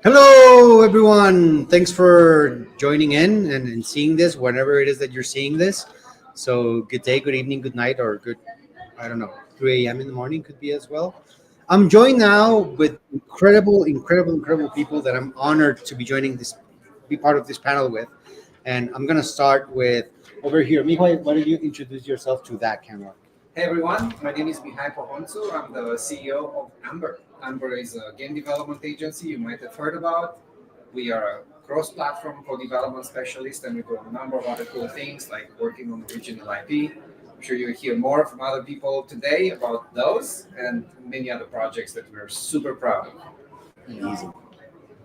Hello, everyone. Thanks for joining in and seeing this whenever it is that you're seeing this. So, good day, good evening, good night, or good, I don't know, 3 a.m. in the morning could be as well. I'm joined now with incredible people that I'm honored to be joining this, be part of this panel with. And I'm going to start with over here. Mihai, why don't you introduce yourself to that camera? Hey everyone, my name is Mihai Pohonțu. I'm the CEO of Amber. Amber is a game development agency you might have heard about. We are a cross-platform co-development specialist and we do a number of other cool things like working on original IP. I'm sure you'll hear more from other people today about those and many other projects that we're super proud of. Easy.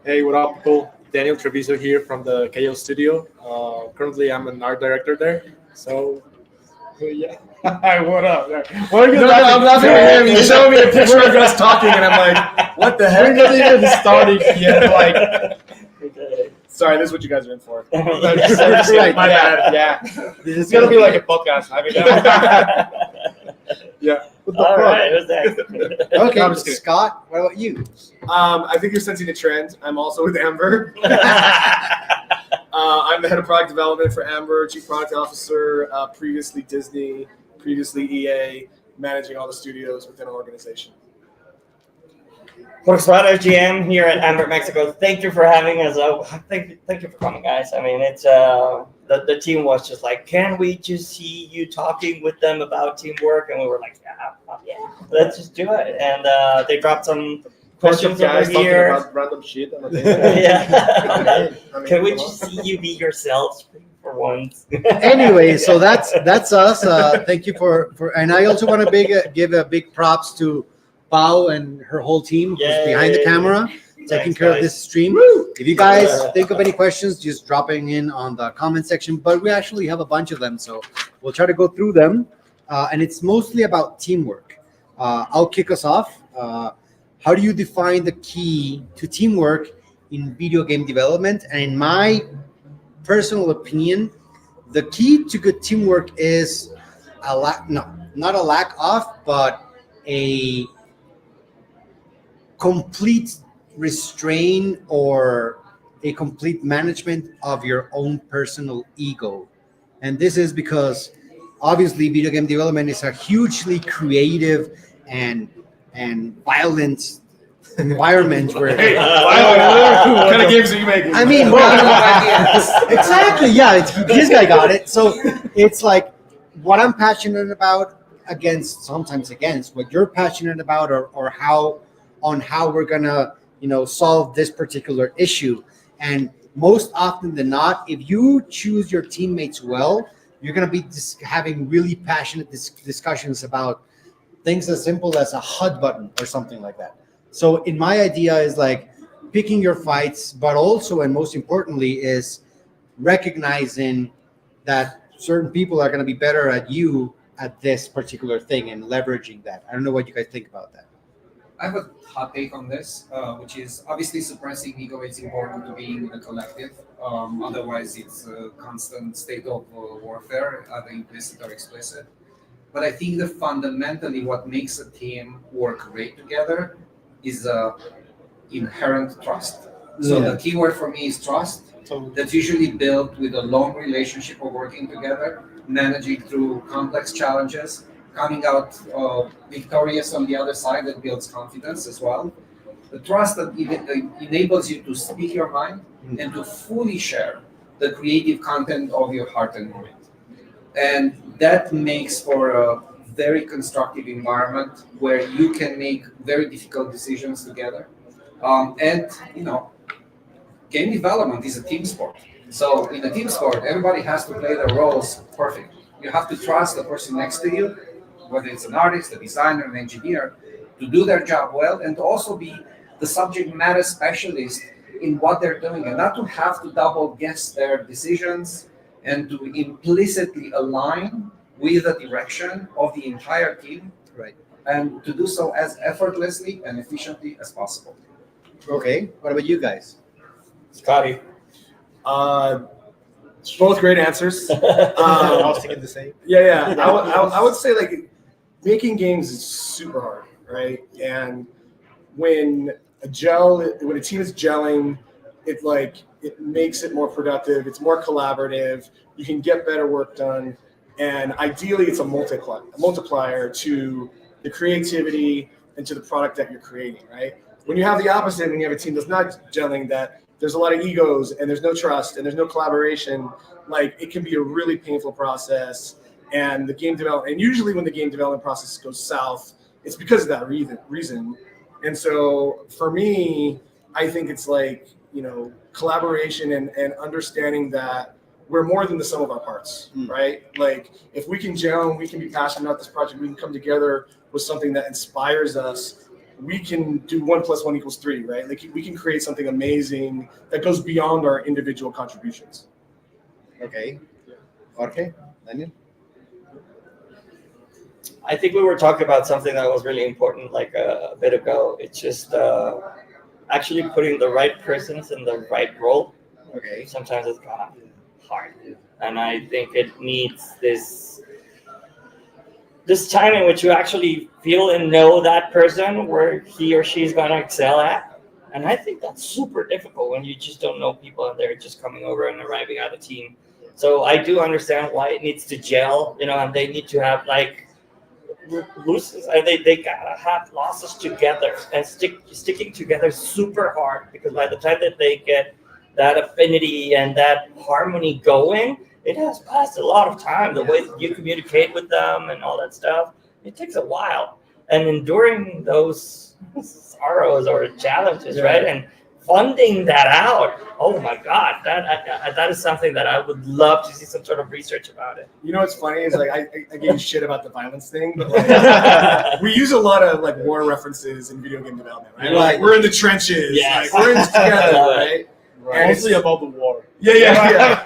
Hey, what up, people? Daniel Treviso here from the KO Studio. Currently, I'm an art director there. So, yeah. Hi, what up? What are you laughing? I'm laughing at him. You showed me a picture of us talking, and I'm like, what the heck? We're not even starting yet. Like, okay. Sorry, this is what you guys are in for. Right. My bad. Yeah. This It's going to be like a podcast. I mean, yeah. All right, what's next? Okay, I'm just kidding. Scott, what about you? I think you're sensing a trend. I'm also with Amber. I'm the head of product development for Amber, chief product officer, previously Disney, previously EA, managing all the studios within our organization. Jorge Suarez, GM here at Amber Mexico. Thank you for having us. Thank you for coming, guys. I mean, it's the team was just like, can we just see you talking with them about teamwork? And we were like, yeah, let's just do it. And they dropped some questions over here. About random shit. Yeah. I mean, Can we just see you be yourselves for once? Anyway, so that's us. Thank you for and I also want to give a big props to Pau and her whole team who's behind the camera, taking care of this stream. If you guys think of any questions, just dropping in on the comment section. But we actually have a bunch of them, so we'll try to go through them. And it's mostly about teamwork. I'll kick us off. How do you define the key to teamwork in video game development? And in my personal opinion, the key to good teamwork is not a lack of, but a complete restraint or a complete management of your own personal ego. And this is because obviously video game development is a hugely creative and violent environment where what kind of games are you making? I mean, exactly. Yeah, this guy got it. So it's like what I'm passionate about sometimes against what you're passionate about, or how we're gonna solve this particular issue. And most often than not, if you choose your teammates well, you're gonna be having really passionate discussions about things as simple as a HUD button or something like that. So in my idea is like picking your fights, but also and most importantly is recognizing that certain people are going to be better at you at this particular thing and leveraging that. I don't know what you guys think about that. I have a hot take on this, which is obviously suppressing ego is important to being in a collective. Otherwise, it's a constant state of warfare, either implicit or explicit. But I think that fundamentally what makes a team work great together is inherent trust. So the key word for me is trust. That's usually built with a long relationship of working together, managing through complex challenges, coming out victorious on the other side. That builds confidence as well. The trust that enables you to speak your mind and to fully share the creative content of your heart and mind. And that makes for a very constructive environment where you can make very difficult decisions together. Game development is a team sport. So in a team sport, everybody has to play their roles perfectly. You have to trust the person next to you, whether it's an artist, a designer, an engineer, to do their job well and to also be the subject matter specialist in what they're doing and not to have to double guess their decisions and to implicitly align with the direction of the entire team, Right. and to do so as effortlessly and efficiently as possible. Okay. What about you guys? Scotty. Both great answers. I was thinking the same. Yeah. I would say like making games is super hard, right? And when a gel, when a team is gelling, it makes it more productive. It's more collaborative. You can get better work done, and ideally, it's a multiplier to the creativity and to the product that you're creating. Right? When you have the opposite, when you have a team that's not gelling, that there's a lot of egos and there's no trust and there's no collaboration, like it can be a really painful process. And the game development, and usually when the game development process goes south, it's because of that reason. And so for me, I think it's like, collaboration and understanding that we're more than the sum of our parts, right? Like if we can gel and we can be passionate about this project, we can come together with something that inspires us. We can do 1 + 1 = 3, right? Like we can create something amazing that goes beyond our individual contributions. Okay. Jorge, Daniel. I think we were talking about something that was really important like a bit ago. It's just actually putting the right persons in the right role. Okay. Sometimes it's kind of hard, and I think it needs this time in which you actually feel and know that person where he or she is going to excel at. And I think that's super difficult when you just don't know people and they're just coming over and arriving at a team. So I do understand why it needs to gel, and they need to have like losses. They gotta have losses together and sticking together super hard, because by the time that they get that affinity and that harmony going, it has passed a lot of time. The way that you communicate with them and all that stuff, it takes a while. And enduring those sorrows or challenges, right? And funding that out. Oh my God, that is something that I would love to see some sort of research about it. You know what's funny is like I gave shit about the violence thing, but like we use a lot of like war references in video game development, right? Like we're in the trenches, Yes. like we're in this together, right? And Mostly about the war. Yeah.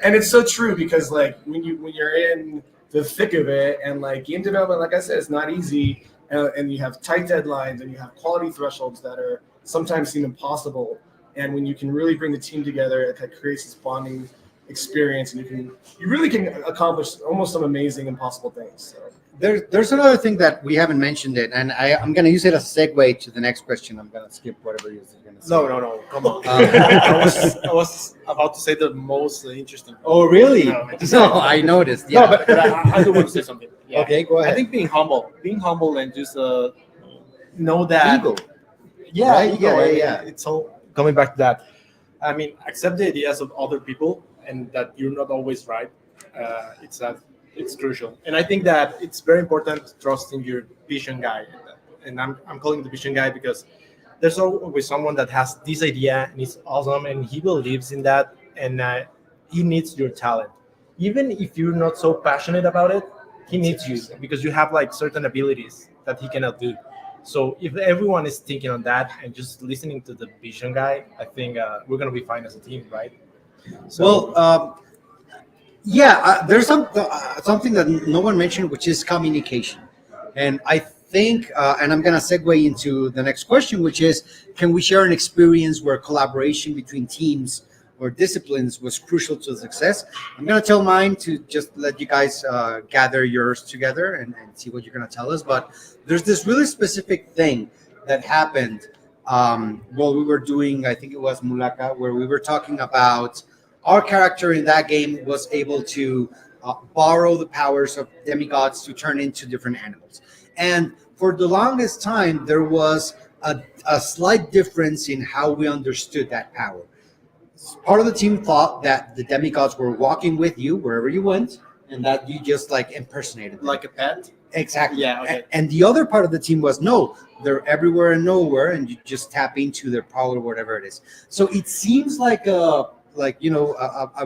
And it's so true, because like when you're in the thick of it, and like game development, like I said, it's not easy, and you have tight deadlines and you have quality thresholds that are sometimes seem impossible. And when you can really bring the team together, it creates this bonding experience, and you really can accomplish almost some amazing, impossible things. So. There's another thing that we haven't mentioned it, and I'm going to use it as a segue to the next question. I'm going to skip whatever you're going to say. No, come on. I was about to say the most interesting. Oh, really? No, I noticed. Yeah. No, but I do want to say something. Yeah. Okay, go ahead. I think being humble and just know that. Ego. Yeah, Right? ego. Yeah. It's all coming back to that. I mean, accept the ideas of other people and that you're not always right. It's crucial, and I think that it's very important to trust in your vision guy. And I'm calling the vision guy because there's always someone that has this idea and it's awesome, and he believes in that, and he needs your talent, even if you're not so passionate about it. He needs you because you have like certain abilities that he cannot do. So if everyone is thinking on that and just listening to the vision guy, I think we're gonna be fine as a team, right? So, Well, there's something that no one mentioned, which is communication. And I think, and I'm going to segue into the next question, which is, can we share an experience where collaboration between teams or disciplines was crucial to success? I'm going to tell mine to just let you guys gather yours together and see what you're going to tell us. But there's this really specific thing that happened while we were doing, I think it was Mulaka, where we were talking about our character in that game was able to borrow the powers of demigods to turn into different animals. And for the longest time, there was a slight difference in how we understood that power. Part of the team thought that the demigods were walking with you wherever you went, and that you just like impersonated them. like a pet. Exactly. Yeah, okay. And the other part of the team was, no, they're everywhere and nowhere, and you just tap into their power or whatever it is. So it seems like a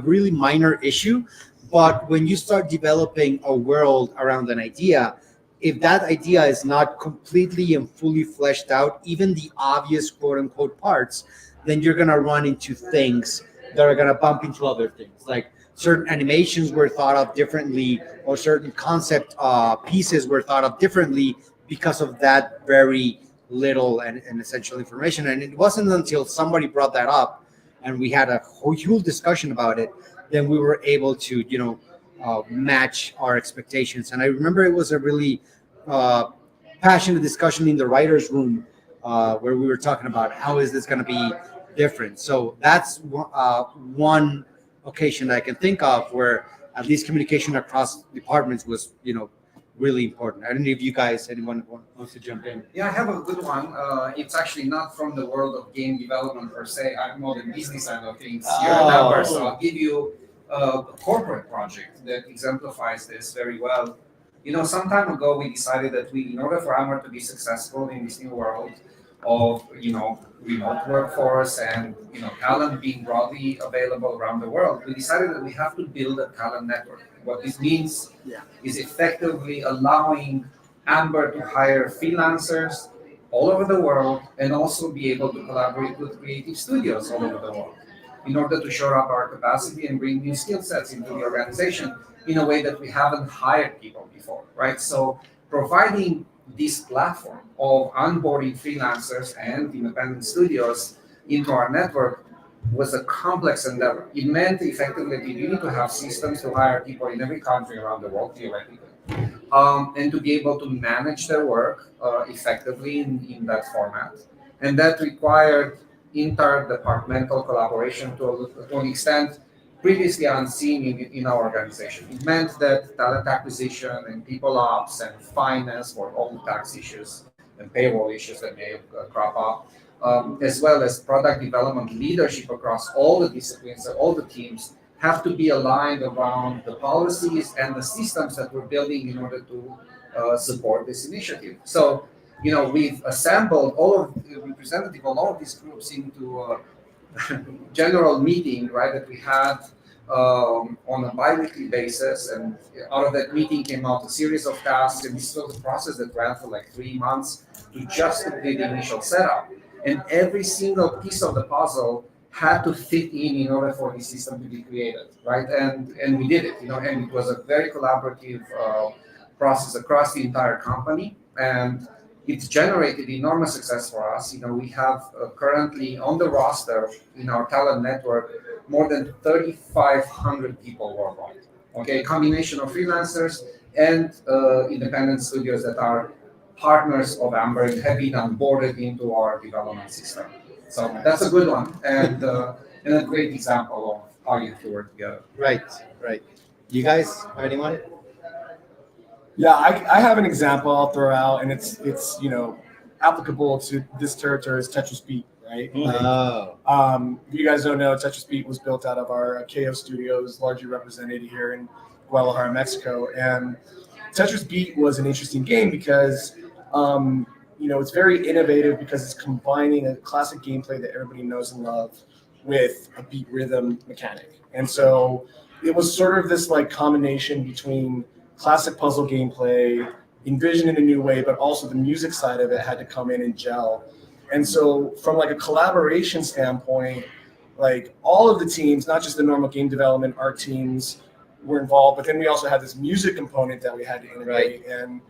really minor issue, but when you start developing a world around an idea, if that idea is not completely and fully fleshed out, even the obvious quote unquote parts, then you're going to run into things that are going to bump into other things. Like certain animations were thought of differently, or certain concept pieces were thought of differently because of that very little and essential information. And it wasn't until somebody brought that up and we had a whole discussion about it, then we were able to, match our expectations. And I remember it was a really passionate discussion in the writer's room where we were talking about how is this going to be different. So that's one occasion I can think of where at least communication across departments was, really important. I don't know if anyone wants to jump in. Yeah, I have a good one. It's actually not from the world of game development per se. I'm more the business side of things here at Oh. Amber. So I'll give you a corporate project that exemplifies this very well. Some time ago we decided that in order for Amber to be successful in this new world of, remote workforce and, talent being broadly available around the world, we decided that we have to build a talent network. What this means is effectively allowing Amber to hire freelancers all over the world and also be able to collaborate with creative studios all over the world in order to shore up our capacity and bring new skill sets into the organization in a way that we haven't hired people before, right? So providing this platform of onboarding freelancers and independent studios into our network was a complex endeavor. It meant effectively that you need to have systems to hire people in every country around the world, theoretically, and to be able to manage their work effectively in that format. And that required interdepartmental collaboration to an extent previously unseen in our organization. It meant that talent acquisition and people ops and finance for all the tax issues and payroll issues that may crop up, as well as product development leadership across all the disciplines and all the teams have to be aligned around the policies and the systems that we're building in order to support this initiative. So, we've assembled all of the representative of all of these groups into a general meeting, right, that we had on a bi-weekly basis. And out of that meeting came out a series of tasks. And this was a process that ran for like 3 months to just complete the initial setup. And every single piece of the puzzle had to fit in order for the system to be created, right? And we did it, and it was a very collaborative process across the entire company, and it's generated enormous success for us. We have currently on the roster in our talent network more than 3,500 people worldwide. Okay, a combination of freelancers and independent studios that are partners of Amber and have been onboarded into our development system. So that's a good one and a great example of how you have to work together. Right. You guys, anyone? Yeah, I have an example I'll throw out, and it's applicable to this territory is Tetris Beat, right? If you guys don't know, Tetris Beat was built out of our KO studios, largely represented here in Guadalajara, Mexico. And Tetris Beat was an interesting game because it's very innovative because it's combining a classic gameplay that everybody knows and loves with a beat rhythm mechanic. And so it was sort of this like combination between classic puzzle gameplay, envisioned in a new way, but also the music side of it had to come in and gel. And so from like a collaboration standpoint, like all of the teams, not just the normal game development, art teams were involved, but then we also had this music component that we had to integrate. Right. And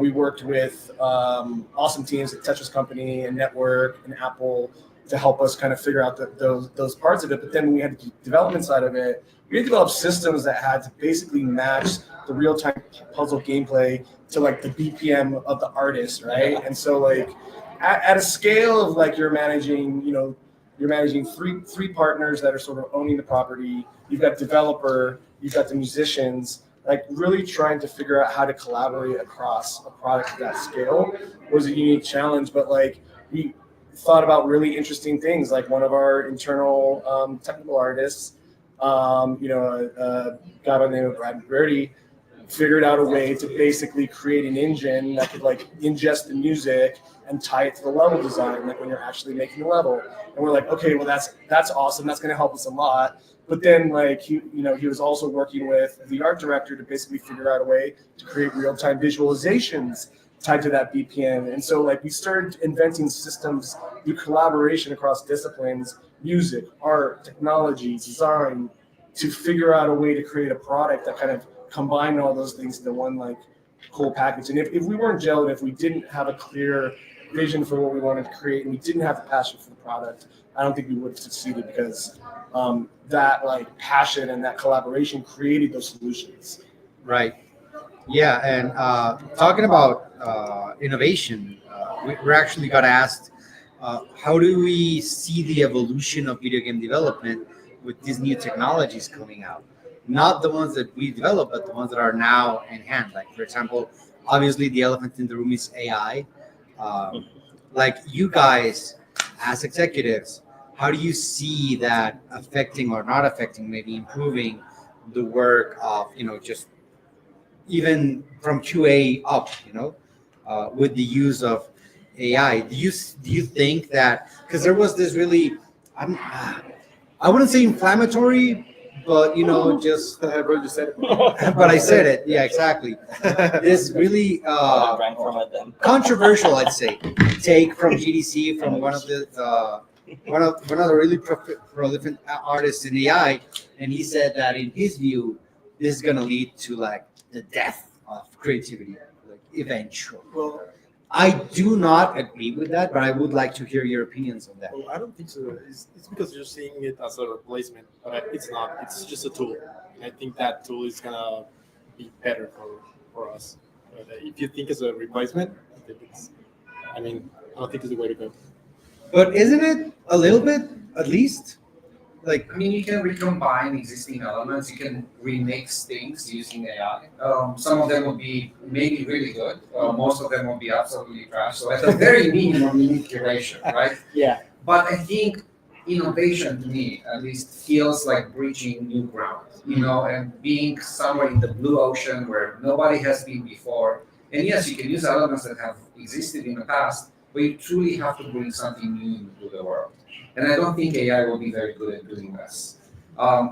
we worked with awesome teams at Tetris Company and Network and Apple to help us kind of figure out those parts of it. But then when we had the development side of it, we had to develop systems that had to basically match the real-time puzzle gameplay to like the BPM of the artist, right? And so like at a scale of like you're managing three partners that are sort of owning the property. You've got developer, you've got the musicians. Like really trying to figure out how to collaborate across a product at that scale was a unique challenge. But like we thought about really interesting things. Like one of our internal technical artists, a guy by the name of Brad Birdie, figured out a way to basically create an engine that could like ingest the music and tie it to the level design, like when you're actually making the level. And we're like, okay, well that's awesome. That's going to help us a lot. But then like he was also working with the art director to basically figure out a way to create real-time visualizations tied to that BPM. And so like we started inventing systems through collaboration across disciplines, music, art, technology, design, to figure out a way to create a product that kind of combined all those things into one like cool package. And if we weren't gelling, if we didn't have a clear vision for what we wanted to create and we didn't have the passion for the product, I don't think we would have succeeded because that like passion and that collaboration created those solutions. Right. Yeah, and talking about innovation, we're actually got asked, how do we see the evolution of video game development with these new technologies coming out? Not the ones that we develop, but the ones that are now in hand. Like, for example, obviously the elephant in the room is AI. Um, like you guys, as executives, how do you see that affecting or not affecting, maybe improving the work of, just even from QA up, with the use of AI? Do you think that, because there was this really, I'm, I wouldn't say inflammatory, but just Bro, you said it. but I said it. Yeah, exactly. This really I drank from it then. controversial, I'd say, take from GDC, from one of the really prolific artists in AI, and he said that in his view, this is gonna lead to like the death of creativity, like eventually. Well, I do not agree with that, but I would like to hear your opinions on that. well, I don't think so. It's because you're seeing it as a replacement, but it's not. It's just a tool. And I think that tool is gonna be better for us. But if you think it's a replacement, I think it's. I mean, I don't think it's the way to go. But isn't it a little bit, at least? Like, I mean, you can recombine existing elements. You can remix things using AI. Some of them will be maybe really good. Most of them will be absolutely trash. So at the very minimum, you need curation, right? Yeah. But I think innovation, to me, at least, feels like breaching new ground. And being somewhere in the blue ocean where nobody has been before. And yes, you can use elements that have existed in the past, but you truly have to bring something new into the world. And I don't think AI will be very good at doing this.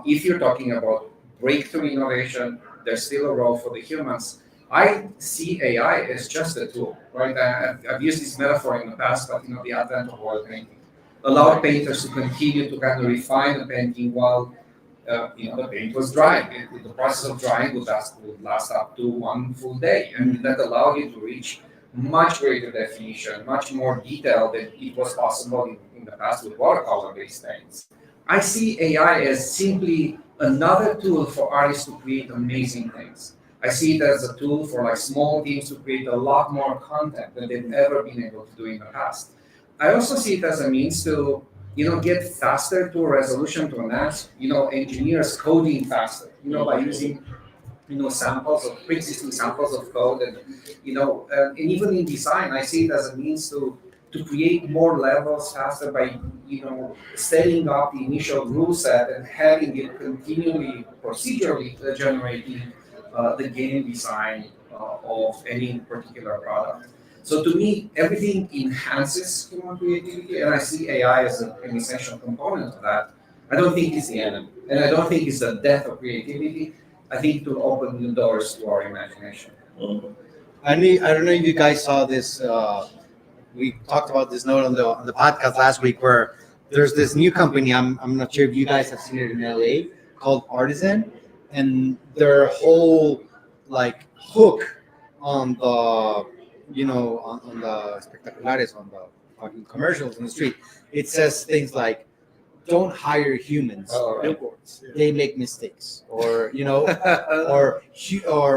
If you're talking about breakthrough innovation, there's still a role for the humans. I see AI as just a tool, right? I've used this metaphor in the past, but the advent of oil painting allowed painters to continue to kind of refine the painting while the paint was drying. The process of drying would last up to one full day, and that allowed you to reach much greater definition, much more detail than it was possible in the past with watercolor-based paints. I see AI as simply another tool for artists to create amazing things. I see it as a tool for like small teams to create a lot more content than they've ever been able to do in the past. I also see it as a means to get faster to a resolution to an ask, engineers coding faster, by using samples of pre-existing samples of code, and even in design, I see it as a means to create more levels faster by setting up the initial rule set and having it continually procedurally generating the game design of any particular product. So to me, everything enhances human creativity, and I see AI as an essential component of that. I don't think it's the enemy, and I don't think it's the death of creativity. I think it will open new doors to our imagination. I don't know if you guys saw this. We talked about this note on the podcast last week, where there's this new company. I'm not sure if you guys have seen it in LA, called Artisan, and their whole like hook on the on the spectaculares, on the fucking commercials on the street, it says things like, don't hire humans. Oh, right. Billboards. They make mistakes, or or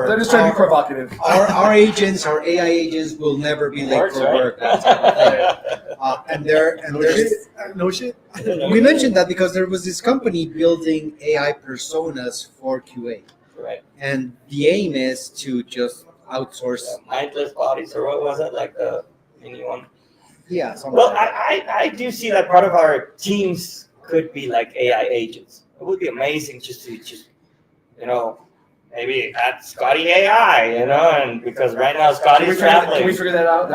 They're just trying to be provocative. our agents, our AI agents, will never be late Works, for right? work. That type of thing. And there's No shit. we mentioned that because there was this company building AI personas for QA, Right. and the aim is to just outsource. Mindless bodies, or what was it? Like the mini one? Yeah. Something Well, like that. I do see that part of our teams could be like AI agents. It would be amazing just maybe add Scotty AI, and because right now Scotty's traveling. Can we figure that out?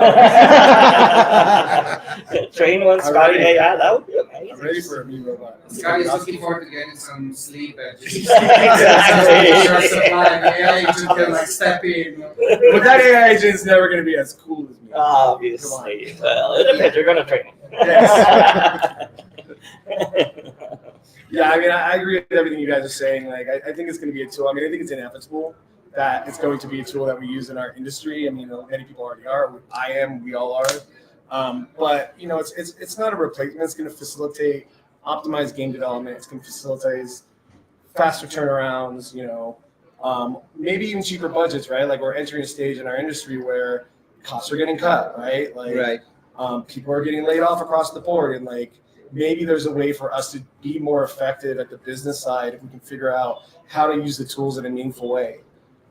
Train one Scotty AI, that would be amazing. I'm ready for a new robot. Scott is looking forward to getting some sleep and just Exactly. short supply. AI just can like step in. But that AI agent's never going to be as cool as me. Obviously. Well, it depends. You're going to train him. Yeah, I mean, I agree with everything you guys are saying. Like, I think it's going to be a tool. I mean, I think it's inevitable that it's going to be a tool that we use in our industry. I mean, many people already are. I am. We all are. But it's not a replacement. It's going to facilitate optimized game development. It's going to facilitate faster turnarounds. Maybe even cheaper budgets, right? Like, we're entering a stage in our industry where costs are getting cut, right? Like, Right. people are getting laid off across the board, and like maybe there's a way for us to be more effective at the business side if we can figure out how to use the tools in a meaningful way.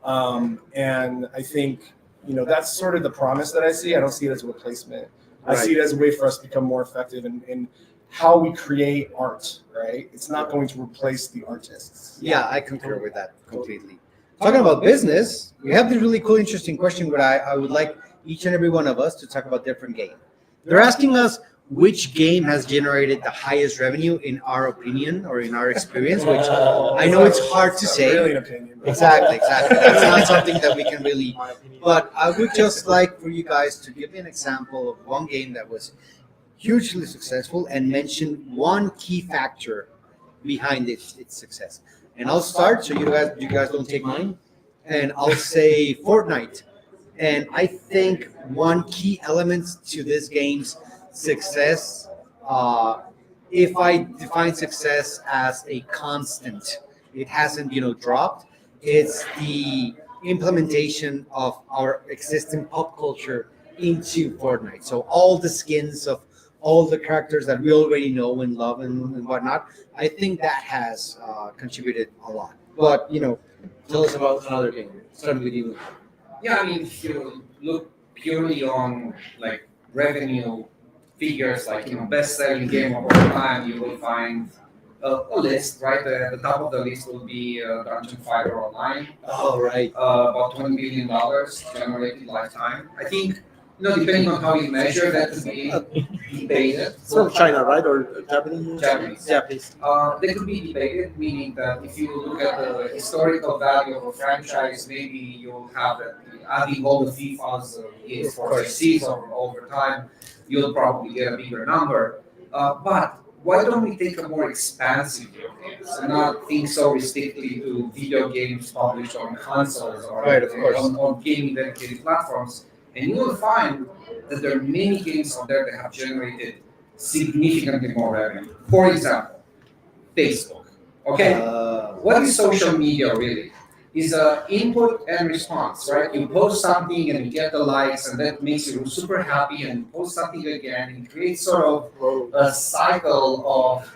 And I think that's sort of the promise that I see. I don't see it as a replacement. I see it as a way for us to become more effective in how we create art. Right? It's not going to replace the artists. Yeah, I concur with that completely. Talking about business, we have this really cool, interesting question where I would like each and every one of us to talk about different game. They're asking us which game has generated the highest revenue in our opinion or in our experience, which I know it's hard to say. Really an opinion. Exactly. That's not something that we can really. But I would just like for you guys to give me an example of one game that was hugely successful and mention one key factor behind its success. And I'll start so you guys don't take mine. And I'll say Fortnite. And I think one key element to this game's success, if I define success as a constant, it hasn't dropped. It's the implementation of our existing pop culture into Fortnite. So all the skins of all the characters that we already know and love and whatnot, I think that has contributed a lot. But tell us about another game. Starting with you. Yeah, I mean, if you look purely on like revenue figures, like best-selling game of all time, you will find a list, right? The top of the list will be Dungeon Fighter Online. Oh, right. About $20 billion generated lifetime. I think, depending on how you measure that, to be debated. It's from China, right? Or Japanese? Japanese. Japanese. They could be debated, meaning that if you look at the historical value of a franchise, maybe you'll have that adding all the FIFA's years for season over time, you'll probably get a bigger number. But why don't we take a more expansive view of games and not think so restrictedly to video games published on consoles or Right, of course. on gaming dedicated platforms? And you will find that there are many games out there that have generated significantly more revenue. For example, Facebook. Okay, what is social media really? Is input and response, right? You post something and you get the likes, and that makes you super happy, and you post something again, and it creates sort of a cycle of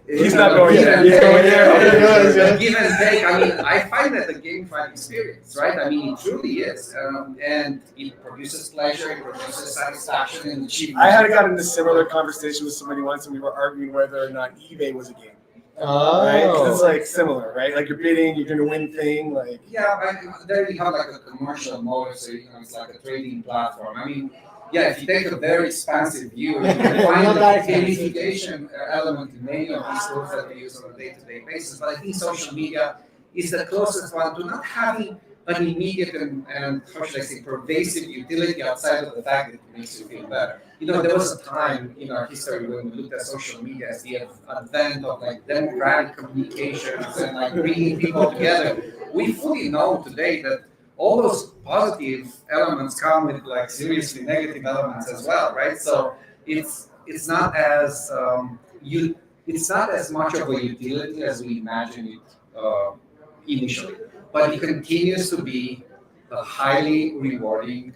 He's not going there. He's going there. give and take. I mean, I find that a gamified experience, right? I mean, it truly is, and it produces pleasure, it produces satisfaction and achievement. I had got into a similar conversation with somebody once, and we were arguing whether or not eBay was a game. Right? 'Cause it's like similar, right? Like you're bidding, you're gonna win thing, like. Yeah, there you have like a commercial mode, so it's like a trading platform. I mean, yeah, if you take a very expansive view, you can find the gamification element in many of these tools that we use on a day-to-day basis. But I think social media is the closest one to not having an immediate and how should I say, pervasive utility outside of the fact that it makes you feel better. There was a time in our history when we looked at social media as the advent of like democratic communications and like bringing people together. We fully know today that all those positive elements come with like seriously negative elements as well, right? So it's not as it's not as much of a utility as we imagine it initially, but it continues to be a highly rewarding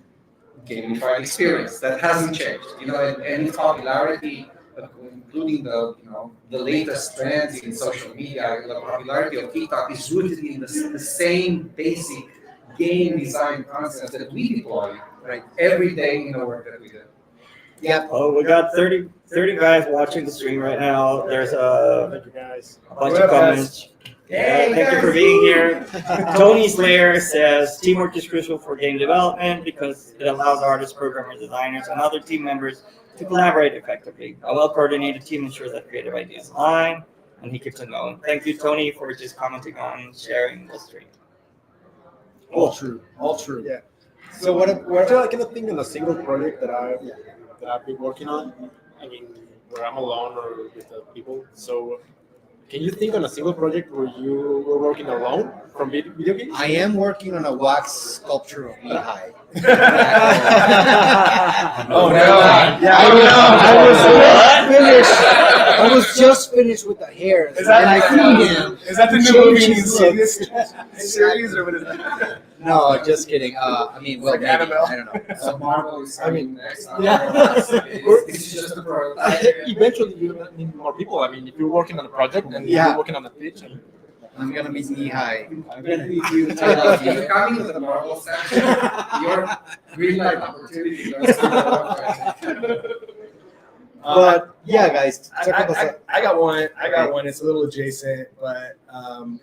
gamified experience that hasn't changed. And its popularity, including the latest trends in social media, the popularity of TikTok is rooted in the same basic game design concepts that we deploy every day in the work that we do. Yeah. Oh, we got 30 guys watching the stream right now. There's Thank you, guys. a bunch of comments. Yeah, thank you for being here. Tony Slayer says teamwork is crucial for game development because it allows artists, programmers, designers, and other team members to collaborate effectively. A well-coordinated team ensures that creative ideas align, and he keeps it going. Thank you, Tony, for just commenting on sharing the stream. All true. Yeah. So what I kind of think in a single project that I've been working on, I mean, where I'm alone or with the people. So can you think on a single project where you were working alone from video games? I am working on a wax sculpture of Lehigh. Oh no! Yeah, I was finished. I was just finished with the hair, Is that, and I feed him. is that the He new movie changes Insidious series, or what is that? No, just kidding. I mean, well, Like maybe. Annabelle. I don't know. So Marvel is coming next. Yeah. This is just a prototype. Eventually, you need more people. I mean, if you're working on a project and Yeah. you're working on a pitch, I'm gonna be knee high. I'm gonna need you to if you're coming with the Marvel section, your green light opportunity goes to the But yeah, guys, check out the. I got one. I got one. It's a little adjacent, but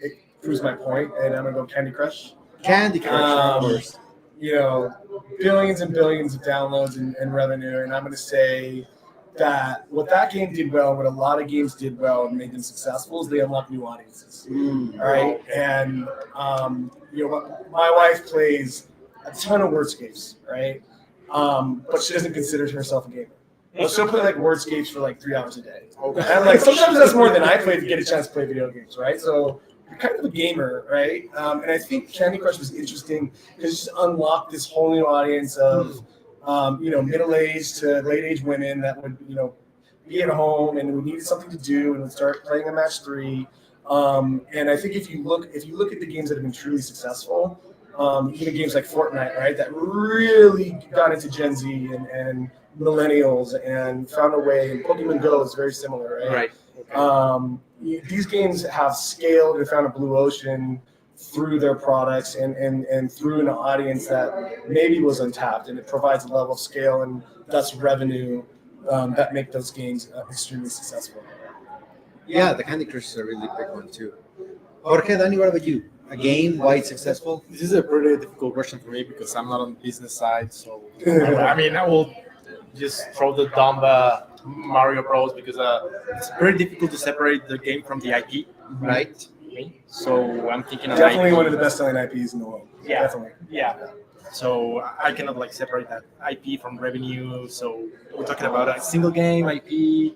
it proves my point, and I'm gonna go Candy Crush. Candy Crush, of course. You know, billions and billions of downloads and revenue, and I'm gonna say that what that game did well, what a lot of games did well and made them successful, is they unlock new audiences. All right, and you know, my wife plays a ton of wordscapes, right? But she doesn't consider herself a gamer. Well, she'll play like wordscapes for like 3 hours a day. And like sometimes that's more than I play to get a chance to play video games, right? So you're kind of a gamer, right? And I think Candy Crush was interesting because it just unlocked this whole new audience of you know, middle-aged to late-aged women that would, you know, be at home and would need something to do and would start playing a match 3. And I think if you look at the games that have been truly successful, even games like Fortnite, right, that really got into Gen Z and millennials and found a way. And Pokemon Go is very similar, right? These games have scaled and found a blue ocean through their products and through an audience that maybe was untapped, and it provides a level of scale and thus revenue that make those games extremely successful. Yeah, the Candy Crush is a really big one too. Jorge, Danny, what about you? A game, why it's successful? this is a pretty difficult question for me because I'm not on the business side. So I mean, I will just throw the dumb Mario Bros. Because it's very difficult to separate the game from the IP, right? So I'm thinking of Definitely IP. one of the best-selling IPs in the world. Yeah. Definitely. Yeah. So I cannot like separate that IP from revenue. So we're talking about a single game IP.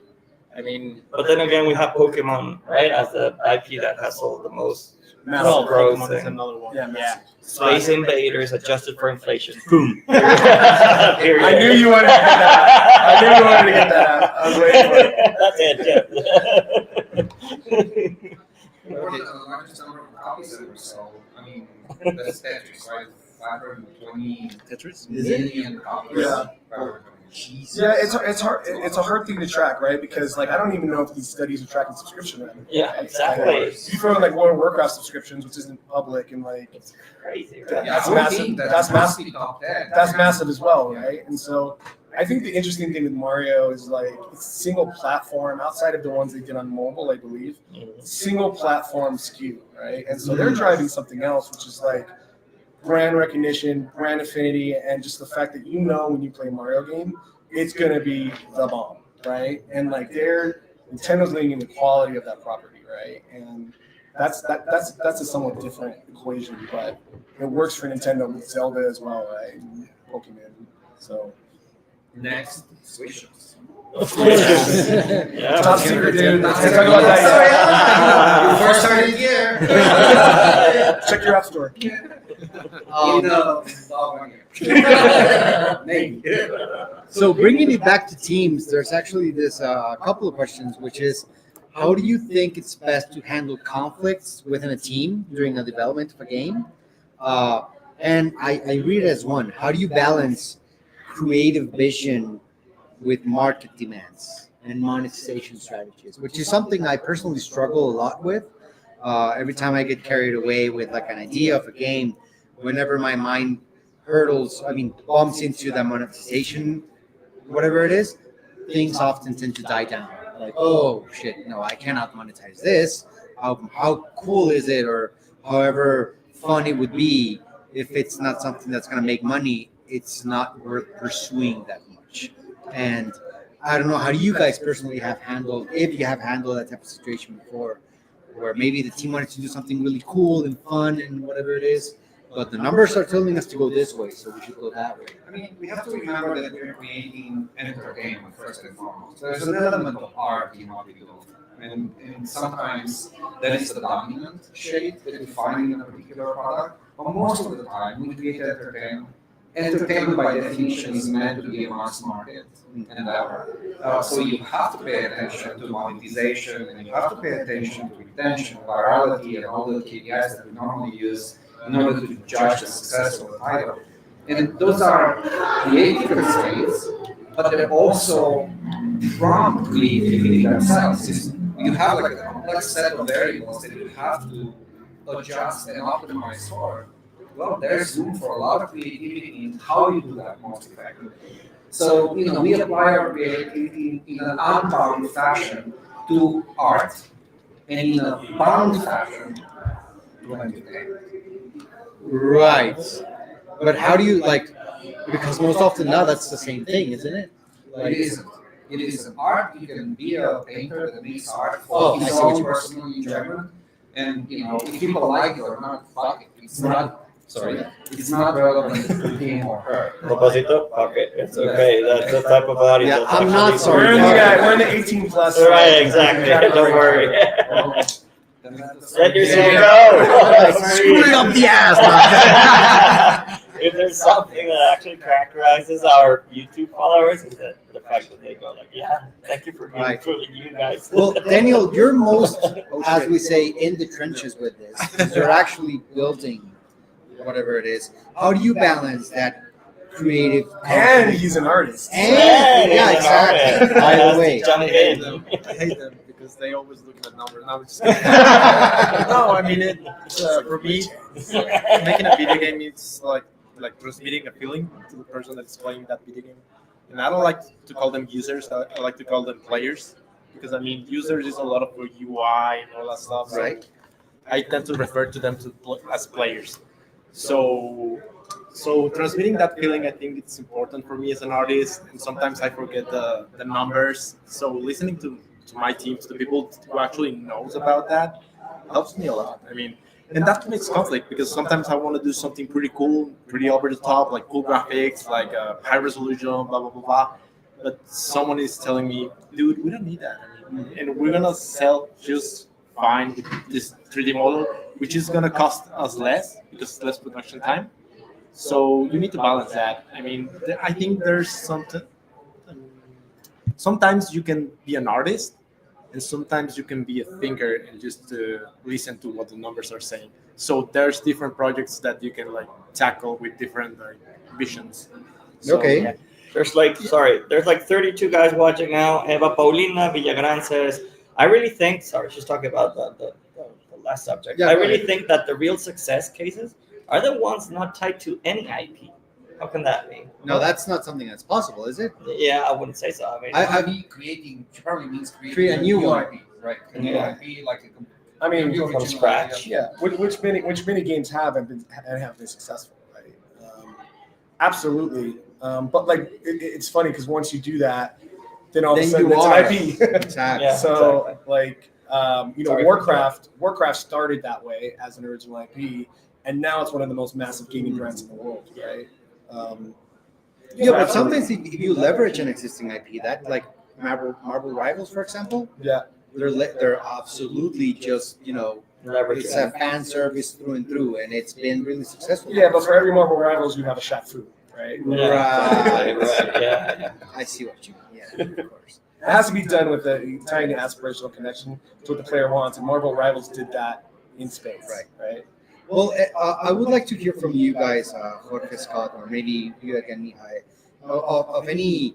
I mean, But then again, we have Pokemon, right, as the IP that has sold the most. Massive growth Pokemon is and- another one. Yeah, Space Invaders adjusted for inflation. Boom. I knew you wanted to get that. I knew you wanted to get that out. I was waiting for it. That's it, yeah. One of the largest number of copies ever sold. I mean, that's Tetris, right? 520 Tetris. million copies. Yeah. Jesus. Yeah, it's a hard thing to track, right? Because like I don't even know if these studies are tracking subscription revenue. Yeah, exactly. You throw in like World of Warcraft subscriptions, which isn't public, and like It's crazy. Yeah, Right? that's I would massive. think That's must massive. be top 10. that's massive as well, right? And so I think the interesting thing with Mario is like it's single platform outside of the ones they did on mobile, I believe. Single platform SKU, right? And so they're driving something else, which is like brand recognition, brand affinity, and just the fact that you know when you play a Mario game, it's gonna be the bomb, right? And like Nintendo's leaning in the quality of that property, right? And that's a somewhat different equation, but it works for Nintendo with Zelda as well, right? And Pokemon. So Next, Switch. Yeah. top secret, dude. Top Can't secret. talk about that You first started here. yet. Check your app store. Maybe. So bringing it back to teams, there's actually this couple of questions, which is, how do you think it's best to handle conflicts within a team during the development of a game? And I read it as one. How do you balance creative vision with market demands and monetization strategies, which is something I personally struggle a lot with. Every time I get carried away with like an idea of a game, whenever my mind bumps into the monetization, whatever it is, things often tend to die down. Like, oh shit, no, I cannot monetize this. How cool is it, or however fun it would be, if it's not something that's going to make money, it's not worth pursuing that much. And I don't know, how do you guys personally have handled, if you have handled that type of situation before, where maybe the team wanted to do something really cool and fun and whatever it is, but the numbers are telling us to go this way, so we should go that way. I mean, we have to remember that we're creating entertainment first and foremost. There's an element of art in what we do. And sometimes that is the dominant shade that we find in a particular product. But most of the time, we create entertainment entertainment by definition is meant to be a mass market endeavor. So you have to pay attention to monetization, and you have to pay attention to retention, virality, and all the KPIs that we normally use in order to judge the success of a title. And those are creative constraints, but they're also from creativity themselves. You have like a complex set of variables that you have to adjust and optimize for. Well, there's room for a lot of creativity in how you do that most effectively. So, we apply our creativity in an unbound fashion to art and in a bound fashion to entertainment. Right. But how do you because most often now that's the same thing, isn't it? It isn't. It is an art. You can be a painter that makes art Oh, for I his see what own you mean. personal enjoyment. And if people like it or not, fuck it. It's not. Sorry, it's not relevant to him or her. Propósito? Okay, it's okay. That's the type of audience. Yeah, that's I'm not actually- sorry. We're in the 18 plus. Right, exactly. Don't worry. Then that's- Let yourself Yeah. go. Screwing up the ass. If there's something that actually characterizes our YouTube followers, is that the fact that they go like, "Yeah, thank you for being Right. truly you guys." Well, Daniel, you're most, as we say, in the trenches with this. 'Cause you're actually building whatever it is. How do you balance that creative And he's an artist. And- yeah, he's an exactly. artist. By the Has to way. jump I hate in. them. I hate them because they always look at numbers. No, I'm just kidding. No, I mean it's for me making a video game is like transmitting a feeling to the person that's playing that video game. And I don't like to call them users. I like to call them players because I mean users is a lot of UI and all that stuff. So Right. I tend to refer to them as players. So transmitting that feeling, I think it's important for me as an artist. And sometimes I forget the numbers. So listening to my teams, to people who actually knows about that, helps me a lot. I mean, and that makes conflict because sometimes I want to do something pretty cool, pretty over the top, like cool graphics, like high resolution, blah blah blah blah. But someone is telling me, dude, we don't need that. I mean, and we're gonna sell just fine with this 3D model, which is gonna cost us less because it's less production time. So you need to balance that. I mean, I think there's something. Sometimes you can be an artist, and sometimes you can be a thinker and just listen to what the numbers are saying. So there's different projects that you can tackle with different visions. So, Okay. Yeah. There's like 32 guys watching now. Eva Paulina Villagran says, I really think, sorry, she's talking about the last subject. Yeah, I go really ahead. think that the real success cases are the ones not tied to any IP. How can that be? No, that's not something that's possible, is it? Yeah, I wouldn't say so. I mean, She probably means creating Create a new one. IP, right? A new Yeah. IP, like I mean, New from original scratch. idea. Yeah, which many games have been successful, right? Absolutely. But it's funny because once you do that, then all of a Then sudden you it's are. an IP. Exactly. Yeah. So Sorry for Warcraft started that way as an original IP, and now it's one of the most massive gaming brands in the world, right? Yeah, but sometimes if you leverage an existing IP, that like Marvel Rivals, for example, Yeah, they're absolutely just leverage. it's a fan service through and through, and it's been really successful. yeah, but for every Marvel Rivals, you have a Shafu, right? Right. Right. Yeah. I see what you mean. Yeah, of course. It has to be done with a tying an aspirational connection to what the player wants, and Marvel Rivals did that in spades, right? Well, I would like to hear from you guys, Jorge, Scott, or maybe you again, Mihai, of any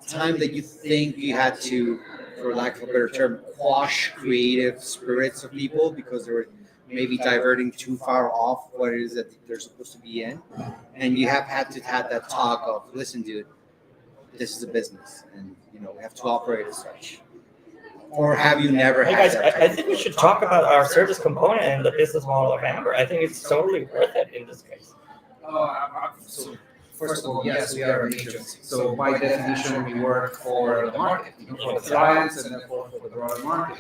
time that you think you had to, for lack of a better term, quash creative spirits of people because they were maybe diverting too far off what it is that they're supposed to be in, and you have had to have that talk of, listen, dude, this is a business, and we have to operate as such. Or have you never Hey had guys, that? I think we should talk about our service component and the business model of Amber. I think it's totally worth it in this case. So first of all, yes, we are an agency. So by definition, we work for the market, for the clients, and therefore for the broader market.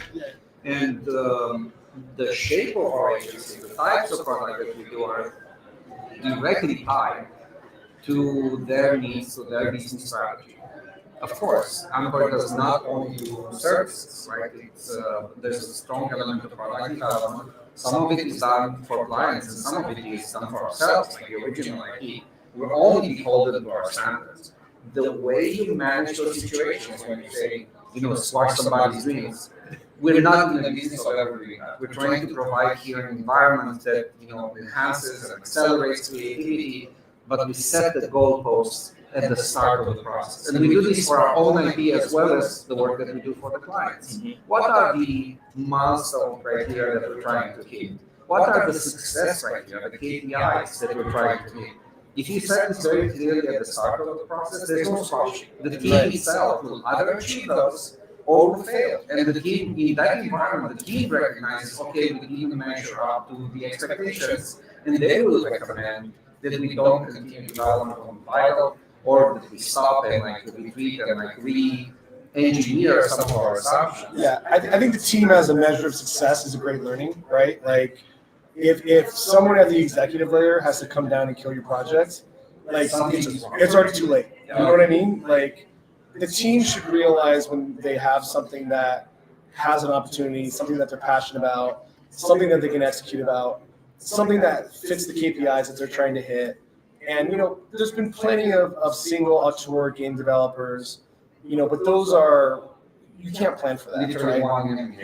And the shape of our agency, the types of product that we do are directly tied to their needs, to their business strategy. Of course, Amber does not only do services, right? There's a strong element of product development. Some of it is done for clients, and some of it is done for ourselves, like the original IP. we're only beholden to our standards. The way you manage those situations when you say, spark somebody's dreams, we're not in the business of ever doing that. We're trying to provide here an environment that enhances and accelerates creativity, but we set the goalposts at the start of the process. And we do this for our own IP as well as the work that we do for the clients. What are the milestone criteria that we're trying to hit? What are the success criteria, the KPIs that we're trying to hit? If you set this very clearly at the start of the process, there's no squashing. The team itself will either achieve those or will fail. And the team, in that environment, the team recognizes, okay, we need to measure up to the expectations, and they will recommend that we don't continue development on Vital, or that we stop and retreat and re-engineer some of our assumptions. Yeah, I think the team as a measure of success is a great learning, right? Like, if someone at the executive layer has to come down and kill your project, like it's already too late. You know what I mean? Like, the team should realize when they have something that has an opportunity, something that they're passionate about, something that they can execute about, something that fits the KPIs that they're trying to hit. And there's been plenty of single auteur game developers, but those are, you can't plan for that, right?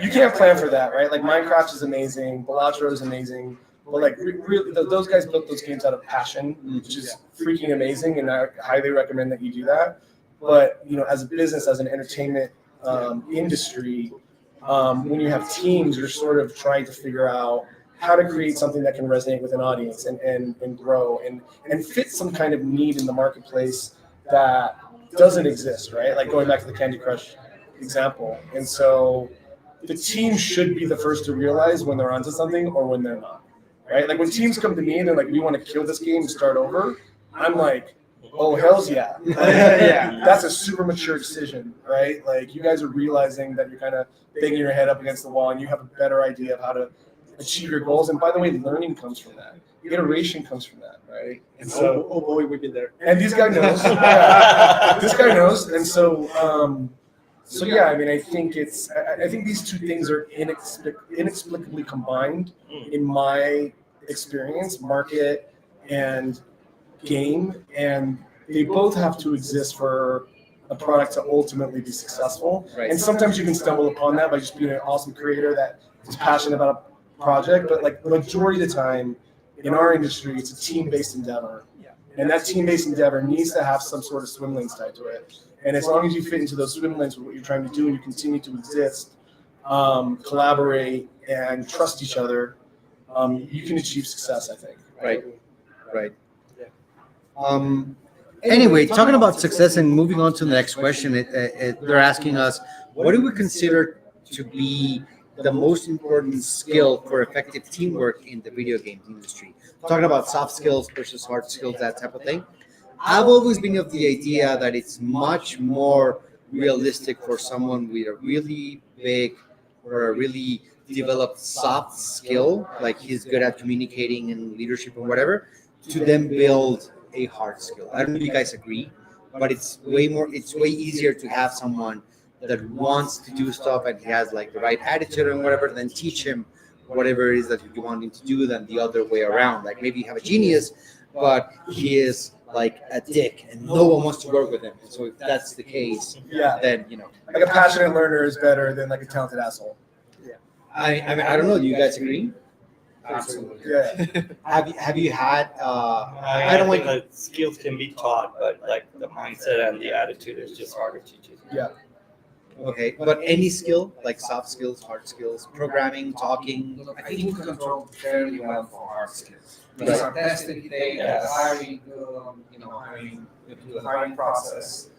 You can't plan for that, right? Like, Minecraft is amazing, Balatro is amazing, but like really, those guys built those games out of passion, which is freaking amazing, and I highly recommend that you do that. But as a business, as an entertainment industry, when you have teams, you're sort of trying to figure out how to create something that can resonate with an audience and grow and fit some kind of need in the marketplace that doesn't exist, right? Like, going back to the Candy Crush example. And so the team should be the first to realize when they're onto something or when they're not, right? Like, when teams come to me and they're like, we want to kill this game and start over, I'm like, oh, hells yeah. Yeah. That's a super mature decision, right? Like, you guys are realizing that you're kind of banging your head up against the wall and you have a better idea of how to achieve your goals. And by the way, learning comes from that. Iteration comes from that, right? And so, oh boy, we've been there. And this guy knows. Yeah. This guy knows. And so, yeah, I mean, I think these two things are inexplicably combined in my experience, market and game, and they both have to exist for a product to ultimately be successful. Right. And sometimes you can stumble upon that by just being an awesome creator that is passionate about a project, but like the majority of the time in our industry, it's a team-based endeavor. Yeah. And that team-based endeavor needs to have some sort of swim lanes tied to it. And as long as you fit into those swim lanes with what you're trying to do and you continue to exist, collaborate, and trust each other, you can achieve success, I think. Right. Anyway, talking about success and moving on to the next question, they're asking us, what do we consider to be the most important skill for effective teamwork in the video game industry? Talking about soft skills versus hard skills, that type of thing. I've always been of the idea that it's much more realistic for someone with a really big or a really developed soft skill, like he's good at communicating and leadership and whatever, to then build a hard skill. I don't know if you guys agree, but it's way easier to have someone that wants to do stuff and he has like the right attitude and whatever, then teach him whatever it is that you want him to do than the other way around. Like, maybe you have a genius, but he is like a dick and no one wants to work with him. So if that's the case, then like a passionate learner is better than like a talented asshole. Yeah. I mean, I don't know. Do you guys agree? Absolutely. Yeah. Have you had? I don't think that skills can be taught, but like the mindset and the attitude is just harder to teach. Yeah. Okay, but any skill, like soft skills, hard skills, programming, talking. I think we control fairly well for hard skills. These are tested today, the hiring, the hiring process.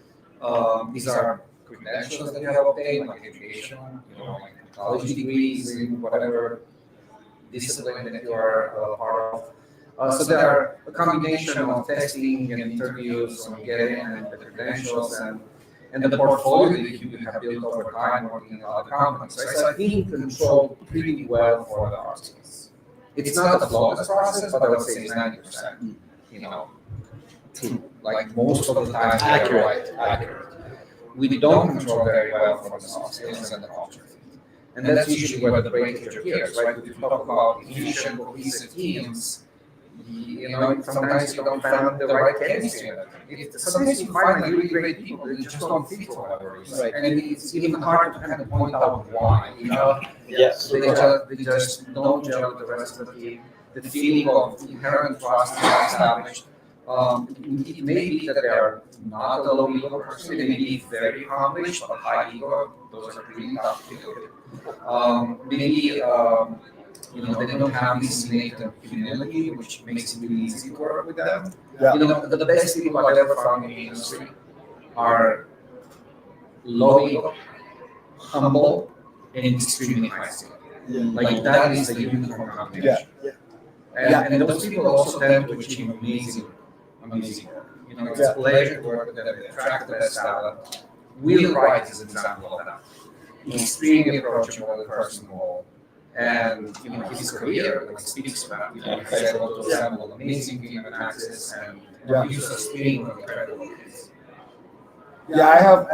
These are credentials that you have obtained, like education, like college degrees in whatever discipline that you are part of. So there are a combination of testing and interviews on getting and the credentials and the portfolio that you have built over time working in other companies. Right? So I think we control pretty well for the hard skills. It's not a flawless process, but I would say it's 90%. Like most of the time, accurate. We don't control very well for the soft skills and the culture. And that's usually where the breakage appears, right? If you talk about efficient, cohesive teams, sometimes you don't find the right chemistry. Sometimes you find like really great people that just don't fit for whatever reason. Right. And it's even hard to kind of point out why. Yes. They just don't gel with the rest of the team. The feeling of inherent trust is not established. It may be that they're not a low ego person. They may be very accomplished, but high ego. Those are really tough to do. Maybe they don't have this innate humility, which makes it really easy to work with them. Yeah. The best people I've ever found in the industry are low ego, humble, and extremely high skill. Like that is the unicorn combination. And those people also tend to achieve amazing work. It's a pleasure to work with them. They attract the best talent. Will Wright is an example of that. Extremely approachable and personable. And his career speaks for that. He's able to assemble amazing team and access and produce a stream of incredible kids. Yeah,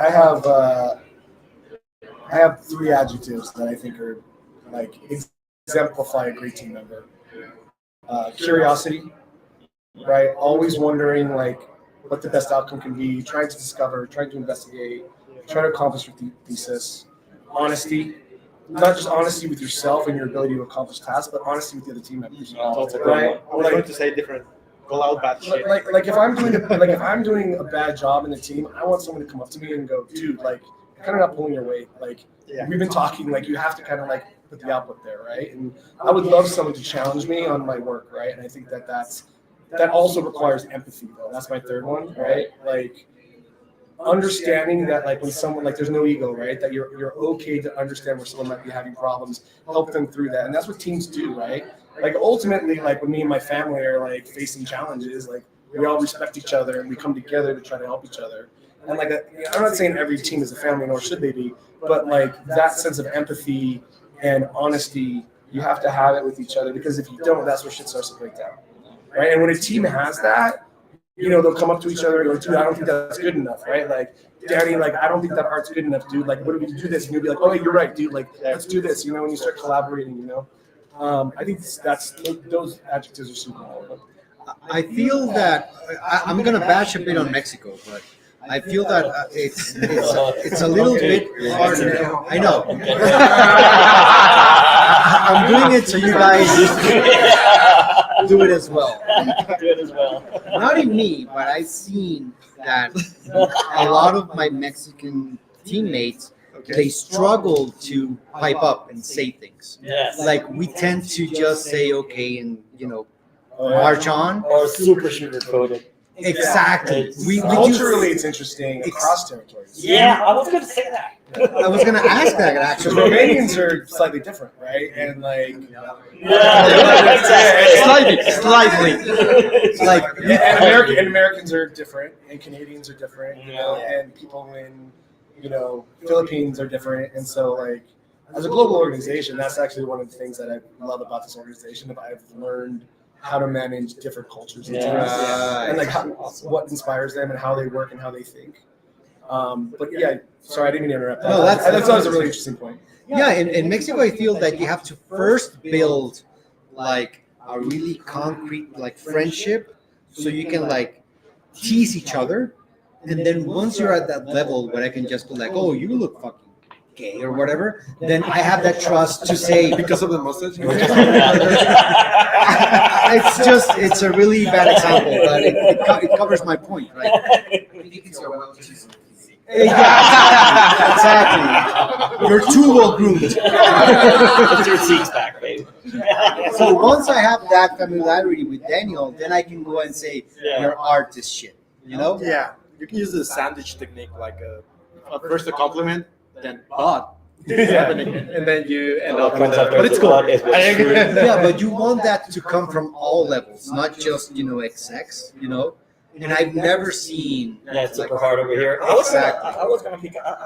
I have three adjectives that I think are like exemplify a great team member. Curiosity, right? Always wondering like what the best outcome can be, trying to discover, trying to investigate, trying to accomplish your thesis. Honesty, not just honesty with yourself and your ability to accomplish tasks, but honesty with the other team members. Right? I was going to say different. Call out bad shit. Like if I'm doing a bad job in the team, I want someone to come up to me and go, dude, like you're kind of not pulling your weight. Like we've been talking, like you have to kind of like put the output there, right? And I would love someone to challenge me on my work, right? And I think that also requires empathy, though. That's my third one, right? Like understanding that like when someone like there's no ego, right? That you're okay to understand where someone might be having problems, help them through that. And that's what teams do, right? Like ultimately, like when me and my family are like facing challenges, like we all respect each other and we come together to try to help each other. And like I'm not saying every team is a family, nor should they be, but like that sense of empathy and honesty, you have to have it with each other, because if you don't, that's where shit starts to break down, right? And when a team has that, they'll come up to each other and go, dude, I don't think that's good enough, right? Like, Danny, like, I don't think that art's good enough, dude. Like, what do we do this? And you'll be like, oh, you're right, dude. Like, let's do this, when you start collaborating, I think those adjectives are super important. I feel that I'm gonna bash a bit on Mexico, but I feel that it's a little bit harder. I know. I'm doing it so you guys do it as well. Do it as well. Not in me, but I've seen that a lot of my Mexican teammates, they struggle to pipe up and say things. Yes. Like we tend to just say okay and march on. Or super coded. Exactly. We Culturally, it's interesting across territories. Yeah, I was going to say that. I was gonna ask that actually. Romanians are slightly different, right? And like, slightly. Like, and Americans are different, and Canadians are different, and people in Philippines are different, and so like, as a global organization, that's actually one of the things that I love about this organization. I've learned how to manage different cultures and teams, and like what inspires them and how they work and how they think. But yeah, sorry, I didn't mean to interrupt. No, that was a really interesting point. Yeah, in Mexico, I feel that you have to first build like a really concrete like friendship, so you can like tease each other, and then once you're at that level where I can just be like, oh, you look fucking gay or whatever, then I have that trust to say Because of the mustache? it's a really bad example, but it covers my point, right? Exactly. You're too well groomed. Get your cheeks back, baby. So once I have that familiarity with Daniel, then I can go and say your art is shit. Yeah, you can use the sandwich technique, like first a compliment, then but. And then you end up with that. But it's cool. Yeah, but you want that to come from all levels, not just execs, And I've never seen. Yeah, it's super hard over here. I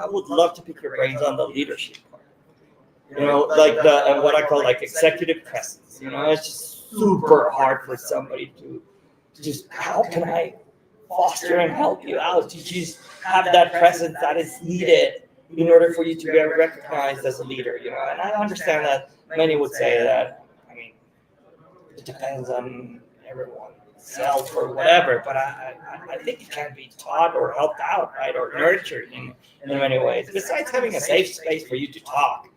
would love to pick your brains on the leadership part. Like and what I call like executive presence. It's just super hard for somebody to just, how can I foster and help you out to just have that presence that is needed in order for you to be recognized as a leader, And I understand that many would say that, it depends on everyone self or whatever, but I think it can be taught or helped out, right, or nurtured in many ways. Besides having a safe space for you to talk,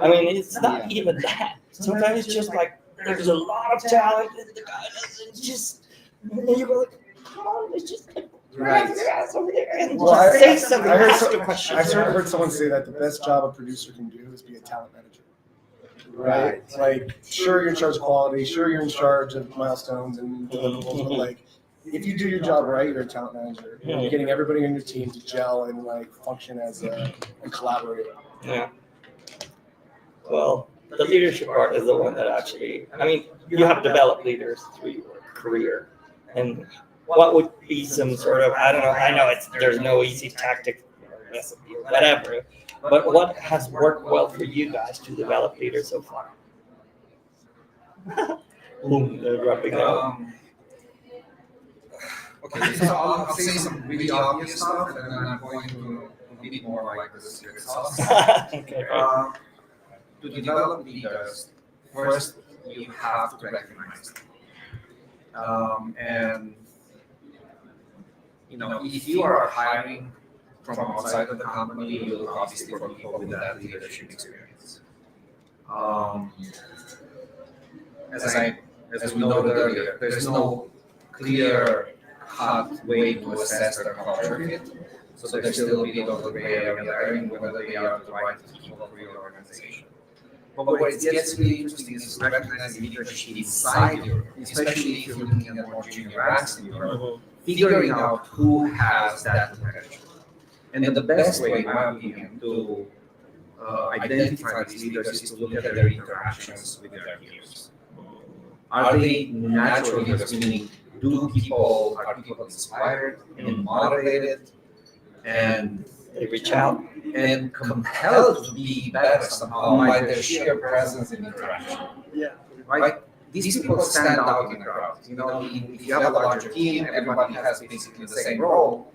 I mean, it's not even that. Sometimes it's just like there's a lot of talent, and the guy doesn't just, and you go like, come on, let's just like grab your ass over there and just say something. Ask a question. I sort of heard someone say that the best job a producer can do is be a talent manager. Right? Like, sure, you're in charge of quality, sure, you're in charge of milestones and deliverables, but like, if you do your job right, you're a talent manager. You're getting everybody on your team to gel and like function as a collaborator. Yeah. Well, the leadership part is the one that actually, I mean, you have developed leaders through your career. And what would be some sort of, I don't know, I know there's no easy tactic or recipe or whatever, but what has worked well for you guys to develop leaders so far? Boom, they're dropping out. Okay, so I'll say some really obvious stuff, and then I'm going to a bit more like the secret sauce. Okay, To develop leaders, first you have to recognize them. And if you are hiring from outside of the company, you look obviously for people with that leadership experience. As we noted earlier, there's no clear cut way to assess their culture fit. So there's still a bit of a gray area there in whether they are the right people for your organization. But where it gets really interesting is recognizing leadership inside you, especially if you're looking at more junior ranks in Europe, figuring out who has that potential. And the best way, in my opinion, to identify these leaders is to look at their interactions with their peers. Are they natural leaders, meaning are people inspired and motivated and they reach out and compelled to be better somehow by their sheer presence and interaction? Yeah. Right? These people stand out in the crowd. If you have a larger team, everybody has basically the same role.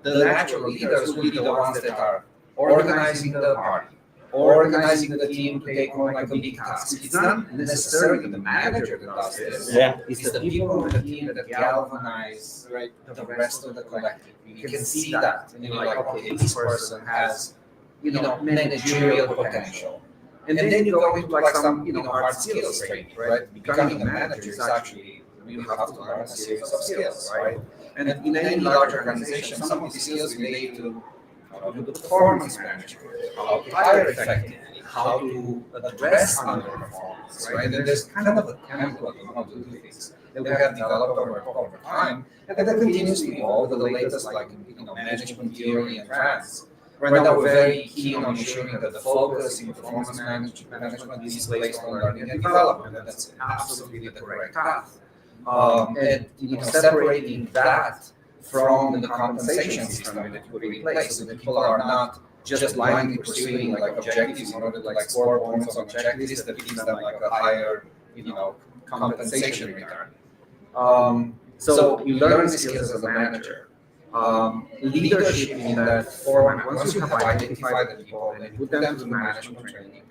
The natural leaders will be the ones that are organizing the party, organizing the team to take on like a big task. It's not necessarily the manager that does this. Yeah. It's the people on the team that galvanize the rest of the collective. You can see that, and you're like, okay, this person has, managerial potential. And then you go into like some, hard skills training, right? Becoming a manager is actually, you have to learn a series of skills, right? And in any large organization, some of these skills relate to how to do performance management, how to hire effectively, how to address underperformance, right? And there's kind of a template on how to do things that we have developed over time, and that continues to evolve with the latest, like, management theory and trends. Right now, we're very keen on ensuring that the focus in performance management is placed on learning and development, and that's absolutely the correct path. And separating that from the compensation system that you put in place, so that people are not just blindly pursuing like objectives in order to like score points on checklists that gives them like a higher, compensation return. So you learn these skills as a manager. Leadership in that format, once you have identified the people and you put them through management training,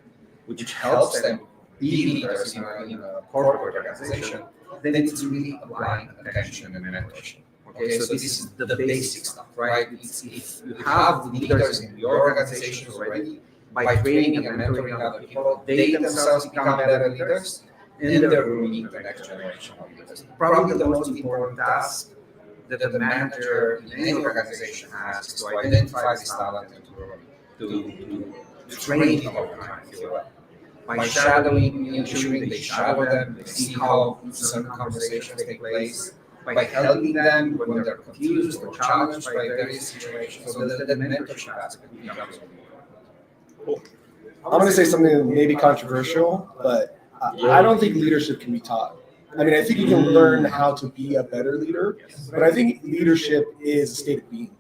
which helps them be leaders in a corporate organization, then it's really applying attention and mentorship. Okay, so this is the basic stuff, right? If you have leaders in your organization already, by training and mentoring other people, they themselves become better leaders, and they're grooming the next generation of leaders. Probably the most important task that the manager in any organization has is to identify this talent and to train them over time, if you will. By shadowing, ensuring they shadow them, they see how certain conversations take place, by helping them when they're confused or challenged by various situations, so that the mentorship aspect becomes Cool. I'm going to say something that may be controversial, but I don't think leadership can be taught. I mean, I think you can learn how to be a better leader, but I think leadership is a state of being,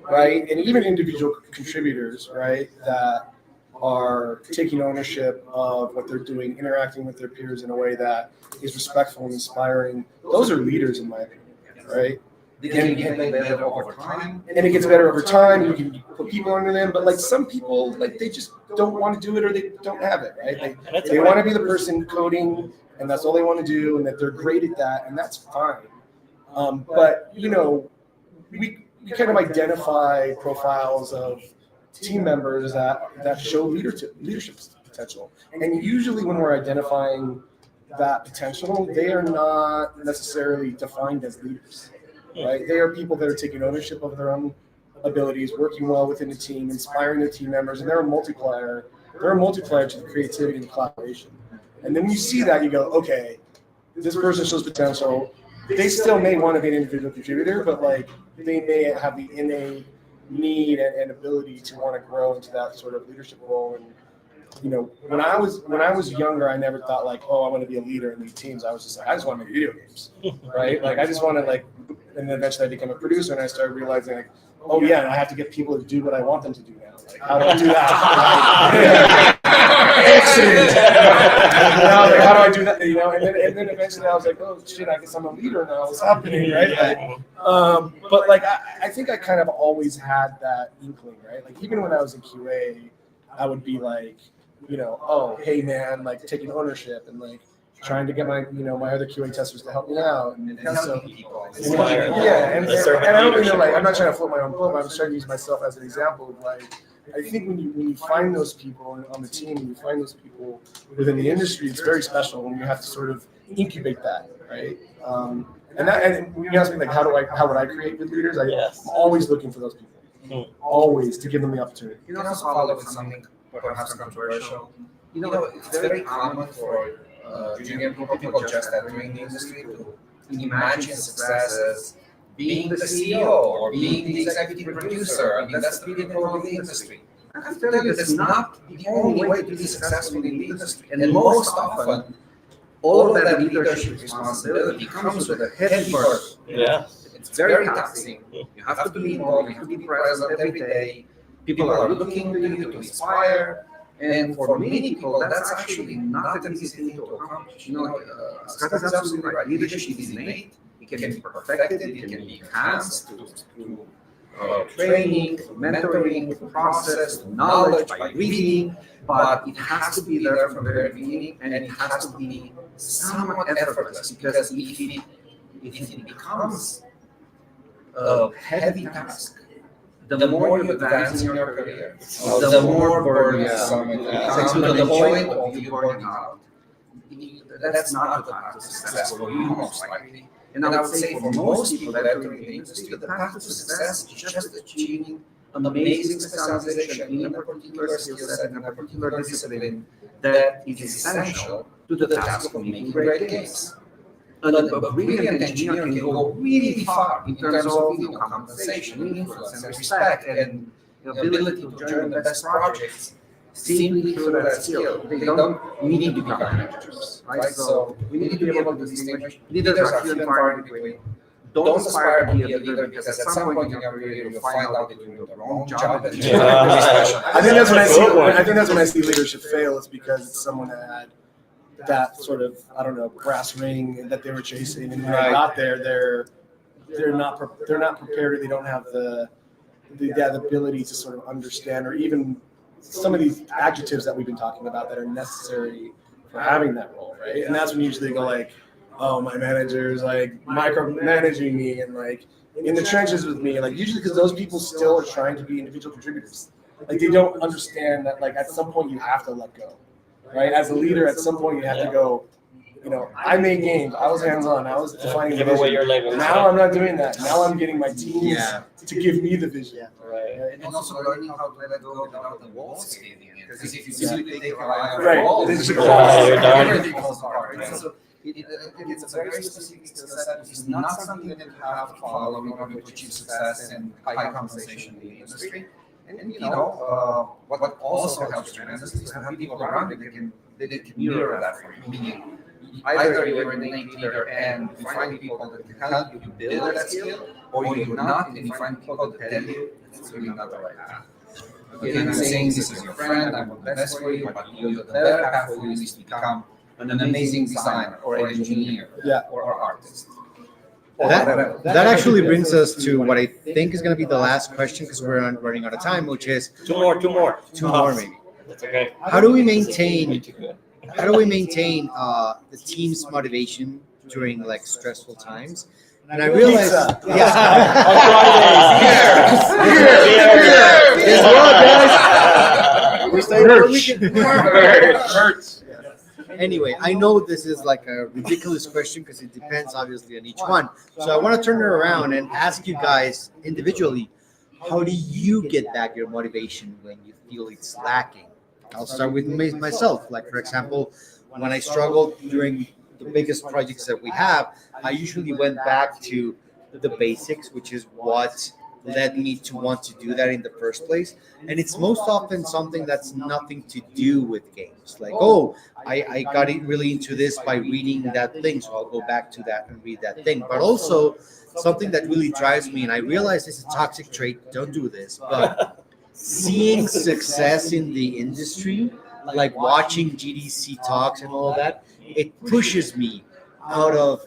right? And even individual contributors, right, that are taking ownership of what they're doing, interacting with their peers in a way that is respectful and inspiring, those are leaders in my opinion, right? They can get better over time. And it gets better over time. You can put people under them, but like some people, like they just don't want to do it or they don't have it, right? They want to be the person coding and that's all they want to do, and that they're great at that, and that's fine. But we kind of identify profiles of team members that show leadership potential, and usually when we're identifying that potential, they are not necessarily defined as leaders, right? They are people that are taking ownership of their own abilities, working well within the team, inspiring their team members, and they're a multiplier. They're a multiplier to the creativity and collaboration. And then when you see that, you go, okay, this person shows potential. They still may want to be an individual contributor, but like they may have the innate need and ability to want to grow into that sort of leadership role. And when I was younger, I never thought like, oh, I want to be a leader in these teams. I was just like, I just want to make video games, right? Like I just want to like, and then eventually I became a producer, and I started realizing like, oh yeah, and I have to get people to do what I want them to do now. Like, how do I do that? Excellent. And I was like, how do I do that? And then eventually I was like, oh shit, I guess I'm a leader now. What's happening, right? But like, I think I kind of always had that inkling, right? Like even when I was in QA, I would be like, oh hey man, like taking ownership and like trying to get my my other QA testers to help me out, and so and I don't really know, like I'm not trying to float my own boat, but I'm trying to use myself as an example of like I think when you find those people on the team, and you find those people within the industry, it's very special when you have to sort of incubate that, right? And when you ask me like how would I create good leaders, I'm always looking for those people, always to give them the opportunity. You can also follow with something perhaps controversial. It's very common for junior people just entering the industry to imagine success as being the CEO or being the executive producer. I mean, that's the pinnacle of the industry. I have to tell you, that's not the only way to be successful in the industry. And most often, all of that leadership responsibility comes with a heavy burden. Yeah. It's very taxing. You have to be involved, you have to be present every day. People are looking to you to inspire. And for many people, that's actually not an easy thing to accomplish. Scott is absolutely right. Leadership is innate. It can be perfected. It can be enhanced through training, through mentoring, through process, through knowledge, by reading. But it has to be there from the very beginning, and it has to be somewhat effortless. Because if it becomes a heavy task, the more you advance in your career, the more burdensome it becomes, to the point of you burning out. That's not the path to success for you, most likely. And I would say for most people that enter the industry, the path to success is just achieving amazing specialization in a particular skill set, in a particular discipline that is essential to the task of making great games. And a brilliant engineer can go really far in terms of compensation, influence, and respect, and the ability to join the best projects simply through that skill. They don't need to become managers, right? So we need to be able to distinguish. Leaders are few and far in between. Don't aspire to be a leader, because at some point in your career you'll find out that you're doing the wrong job. And I think that's when I see leadership fail. It's because it's someone that had that sort of brass ring that they were chasing, and when they got there, they're not prepared, or they don't have the ability to sort of understand, or even some of these adjectives that we've been talking about that are necessary for having that role, right? And that's when usually they go like, oh, my manager's like micromanaging me and like in the trenches with me, like usually because those people still are trying to be individual contributors. Like they don't understand that like at some point you have to let go, right? As a leader, at some point you have to go, I made games, I was hands-on, I was defining the vision. Now I'm not doing that. Now I'm getting my teams to give me the vision. Right. And also learning how to let go without the walls caving in. Because if you simply take a eye on the walls, everything falls apart. Right? So it's a very specific skill set. It's not something that you have to follow in order to achieve success and high compensation in the industry. And what also helps tremendously is to have people around you that can mirror that for you. Meaning, either you're an innate leader and you find people that can help you to build that skill, or you're not and you find people that tell you it's really not the right path. Again, I'm saying this is your friend, I want the best for you, but the better path for you is to become an amazing designer or engineer or artist. That actually brings us to what I think is going to be the last question, because we're running out of time, which is two more two more maybe. That's okay. How do we maintain how do we maintain the team's motivation during like stressful times? And I realized, Pizza. yeah, On Fridays. guess what, guys? We stay for weekend. Hurts. Anyway, I know this is like a ridiculous question because it depends obviously on each one. So I want to turn it around and ask you guys individually, how do you get back your motivation when you feel it's lacking? I'll start with myself. Like for example, when I struggled during the biggest projects that we have, I usually went back to the basics, which is what led me to want to do that in the first place. And it's most often something that's nothing to do with games. Like, oh, I got it really into this by reading that thing, so I'll go back to that and read that thing. But also something that really drives me, and I realize it's a toxic trait, don't do this, but seeing success in the industry, like watching GDC talks and all that, it pushes me out of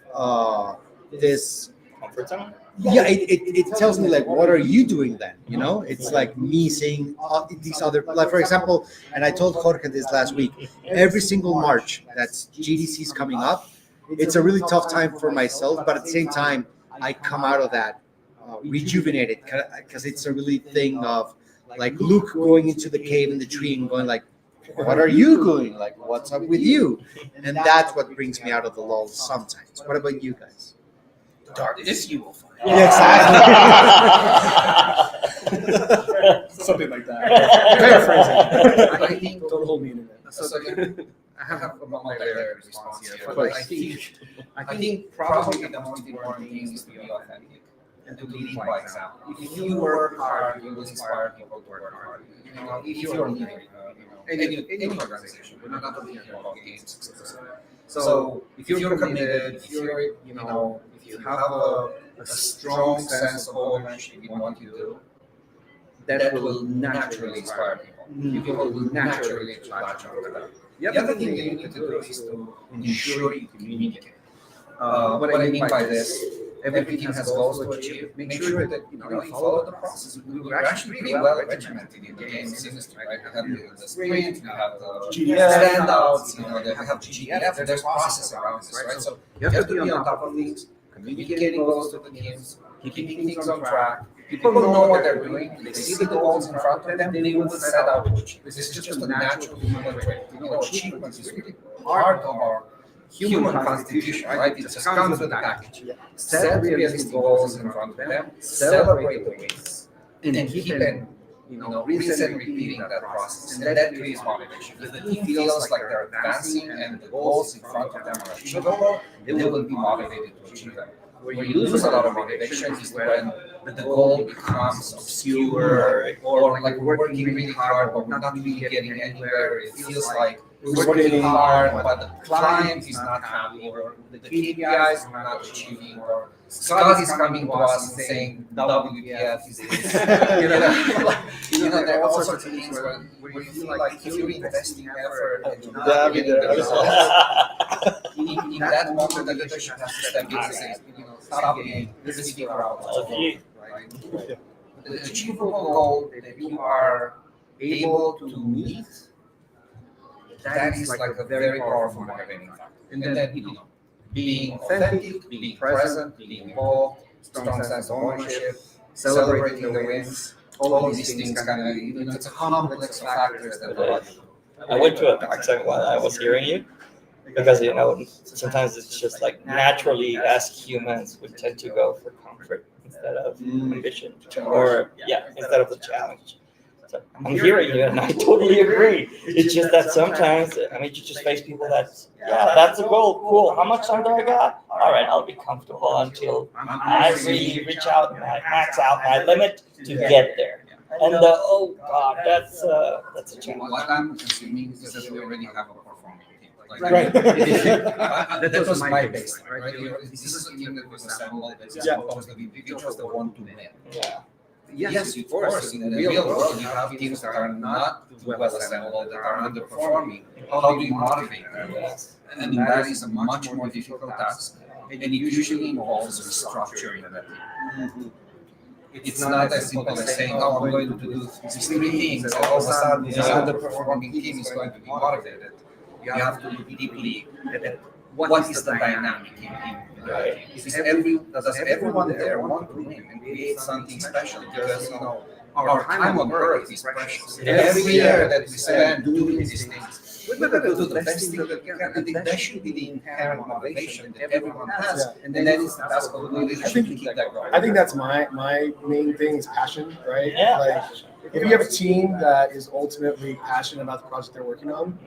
this. Comfort zone? Yeah, it tells me like, what are you doing then? You know, it's like me saying these other, like for example, and I told Jorge this last week, every single March that's GDC's coming up, it's a really tough time for myself, but at the same time, I come out of that rejuvenated because it's a really thing of like Luke going into the cave in the tree and going like, what are you doing? Like, what's up with you? And that's what brings me out of the lull sometimes. What about you guys? Darkness you will find. Yeah, Something like that. Paraphrasing. I think Don't hold me in it. so. I have a multi-layered response here, but I think probably the most important thing is to be authentic and to lead by example. If you work hard, you will inspire people to work hard. You know, if you're leading, any organization, we're not talking here about games exclusively. So if you're committed, if you're, if you have a strong sense of ownership in what you do, that will naturally inspire people. People will naturally latch on to that. The other thing you need to do is to ensure you communicate. What I mean by this, every team has goals to achieve. Make sure that you follow the process. We're actually pretty well regimented in the games industry, right? We have the sprint, we have the standouts, they have GDF. There's process around this, right? So you have to be on top of things, communicating goals to the teams, keeping things on track. People know what they're doing. They see the goals in front of them. They will set out to achieve. This is just a natural human trait. Achievement is really part of our human constitution, right? It just comes with the package. Set realistic goals in front of them, celebrate the wins, and keep them, rinse and repeating that process. And that creates motivation. If the team feels like they're advancing and the goals in front of them are achievable, they will be motivated to achieve them. Where you lose a lot of motivation is when the goal becomes obscure or like working really hard but not really getting anywhere. It feels like we're working hard but the client is not happy or the KPIs are not achieving or Scott is coming to us and saying WPF is this. There are all sorts of things where you feel like if you're investing effort and you're not getting the results, in that moment the leadership has to step in and say, stop being, let's figure out what's going on, right? The achievable goal that you are able to meet, that is like a very powerful motivating factor. And then, being authentic, being present, being involved, strong sense of ownership, celebrating the wins, all of these things kind of, it's a complex of factors that I went to a accent while I was hearing you because sometimes it's just like naturally as humans we tend to go for comfort instead of ambition or instead of the challenge. So I'm hearing you and I totally agree. It's just that sometimes you just face people that's a goal, cool. How much time do I got? All right, I'll be comfortable until I really reach out and I max out my limit to get there. And oh god, that's a challenge. What I'm assuming is that we already have a performing team. Right. That was my baseline, right? This is a team that was assembled. It's supposed to be just the one to win. Yeah. Yes, of course. In the real world, you have teams that are not well assembled, that are underperforming. How do you motivate them? And that is a much more difficult task, and it usually involves restructuring that team. It's not as simple as saying, "Oh, I'm going to do these three things," and all of a sudden, this underperforming team is going to be motivated. You have to look deeply at what is the dynamic in the team. Does everyone there want to win and create something special? Because our time on Earth is precious. Every year that we spend doing these things, we better do the best thing that we can. And that should be the inherent motivation that everyone has. And then it's the task of the leadership to keep that going. I think that's my main thing is passion, right? Yeah. Like if you have a team that is ultimately passionate about the project they're working on,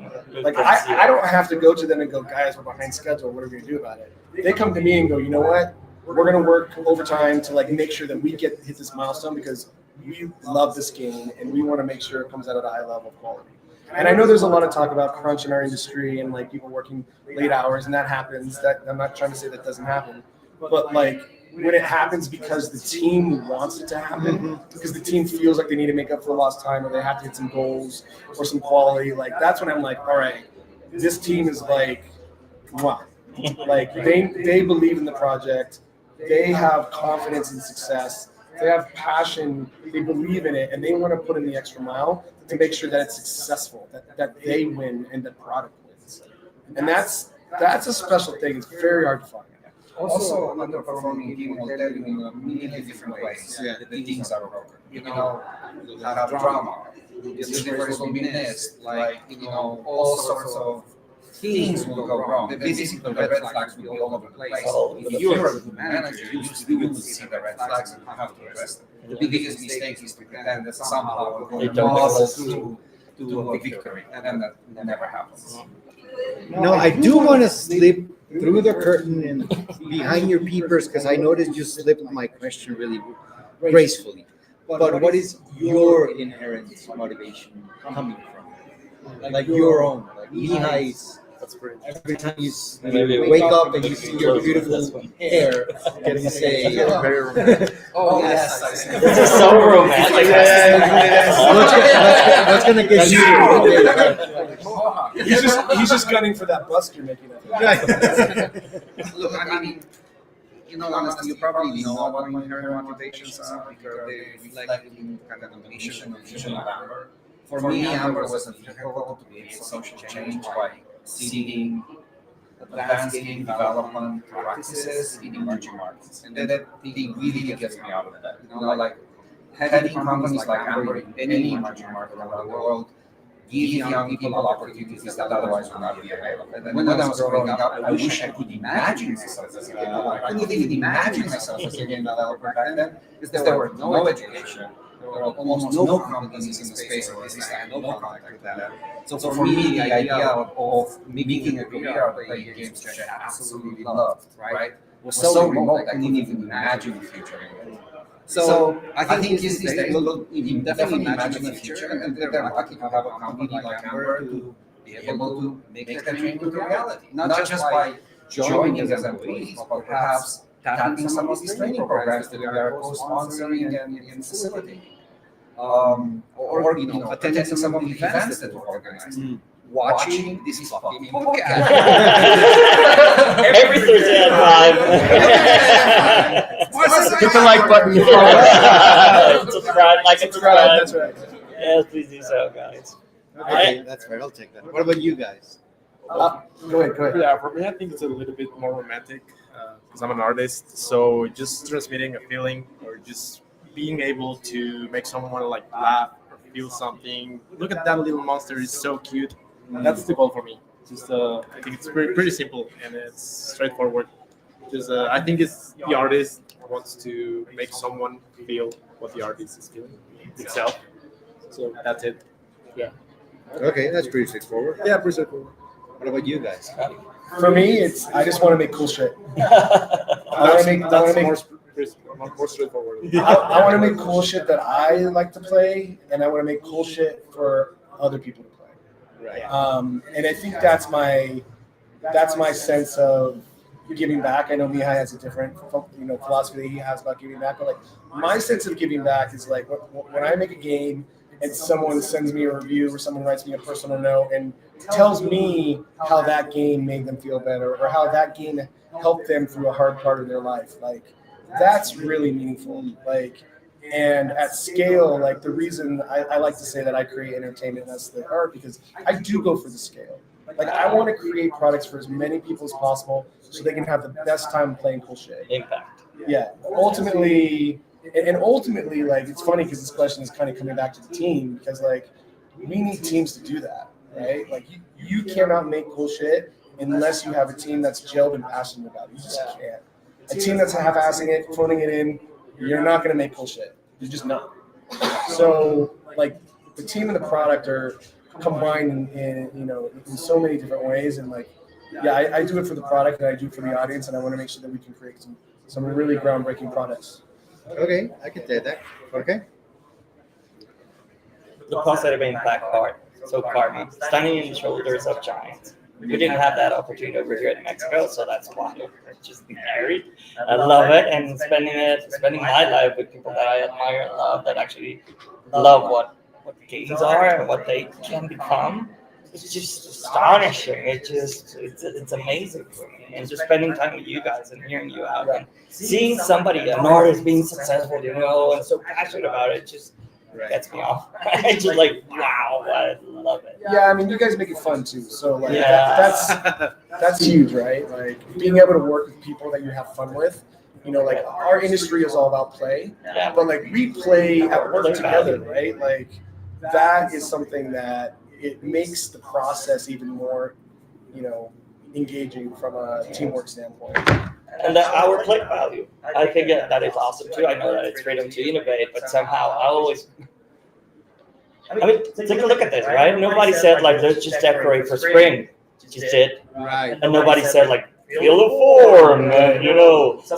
like I don't have to go to them and go, guys, we're behind schedule. What are we gonna do about it? They come to me and go, you know what? We're gonna work overtime to like make sure that we hit this milestone because we love this game and we want to make sure it comes out at a high level of quality. And I know there's a lot of talk about crunch in our industry and like people working late hours, and that happens. That I'm not trying to say that doesn't happen, but like when it happens because the team wants it to happen, because the team feels like they need to make up for lost time or they have to hit some goals or some quality, like that's when I'm like, all right, this team is like, wow, like they believe in the project, they have confidence in success, they have passion, they believe in it, and they want to put in the extra mile to make sure that it's successful, that they win and the product wins. And that's a special thing. It's very hard to find. Also, underperforming team will tell you in a million different ways that the teams are broken. You'll have drama, the deliveries will be missed, like, all sorts of things will go wrong. Basically, the red flags will be all over the place. If you're a good manager, you will see the red flags and you have to address them. The biggest mistake is to pretend that somehow we're going to muscle through to a victory, and that never happens. No, I do want to slip through the curtain and behind your peepers because I noticed you slipped my question really gracefully. But what is your inherent motivation coming from? Like your own, like Mihai's. Every time you wake up and you see your beautiful hair, you say, Oh, yes. This is so romantic. what's gonna get you? He's just gunning for that bust you're making up. Look, I mean, honestly, you probably know what my inherent motivations are because they reflect in kind of the mission of Amber. For me, Amber was a vehicle to create social change by seeding advanced game development practices in emerging markets. And that thing really gets me out of that. Like having companies like Amber in any emerging market around the world give young people opportunities that otherwise would not be available. And when I was growing up, I wish I could imagine myself as a game developer. I couldn't even imagine myself as a game developer back then because there were no education. There were almost no companies in the space, or at least I had no contact with them. So for me, the idea of making a career out of playing games, which I absolutely loved, right, was so remote I couldn't even imagine the future. So I think these days we'll definitely imagine the future, and they're lucky to have a company like Amber to be able to make that dream into reality. Not just by joining as employees, but perhaps tapping some of these training programs that we are co-sponsoring and facilitating. Or attending some of the events that we're organizing. Watching this fucking podcast. Every Thursday at 5. Hit the like button. Subscribe, like and subscribe. That's right. Yes, please do so, guys. Okay, that's fair. I'll take that. What about you guys? Go ahead. Yeah, for me, I think it's a little bit more romantic because I'm an artist. So just transmitting a feeling or just being able to make someone like laugh or feel something. Look at that little monster; it's so cute. That's the goal for me. Just I think it's pretty simple and it's straightforward. Just I think it's the artist wants to make someone feel what the artist is feeling itself. So that's it. Yeah. Okay, that's pretty straightforward. Yeah, pretty straightforward. What about you guys? For me, I just want to make cool shit. I want to make more straightforward. I want to make cool shit that I like to play, and I want to make cool shit for other people to play. Right. And I think that's my sense of giving back. I know Mihai has a different philosophy that he has about giving back, but like my sense of giving back is like when I make a game and someone sends me a review or someone writes me a personal note and tells me how that game made them feel better or how that game helped them through a hard part of their life. Like that's really meaningful. Like, and at scale, like the reason I like to say that I create entertainment and that's the art because I do go for the scale. Like I want to create products for as many people as possible so they can have the best time playing cool shit. Impact. Yeah. Ultimately, and ultimately, like it's funny because this question is kind of coming back to the team because like we need teams to do that, right? Like you cannot make cool shit unless you have a team that's gelled and passionate about it. You just can't. A team that's half-assing it, phoning it in, you're not going to make cool shit. You're just not. So, like, the team and the product are combined in so many different ways. And, like, yeah, I do it for the product and I do it for the audience, and I want to make sure that we can create some really groundbreaking products. Okay, I can say that. Okay. The positive impact part. So Karma, standing in the shoulders of giants. We didn't have that opportunity over here in Mexico, so that's why we're just married. I love it, and spending my life with people that I admire and love, that actually love what games are and what they can become. It's just astonishing. It's amazing for me, and just spending time with you guys and hearing you out and seeing somebody, an artist, being successful, and so passionate about it, just gets me off. It's just like, wow, I love it. Yeah, I mean, you guys make it fun too. So like, Yeah. that's huge, right? Like being able to work with people that you have fun with. Like our industry is all about play, but like we play at work together, right? Like that is something that it makes the process even more, engaging from a teamwork standpoint. And our play value, I think that is awesome too. I know that it's freedom to innovate, but somehow I mean, take a look at this, right? Nobody said like, let's just decorate for spring. Just did. Right. And nobody said like, feel the form.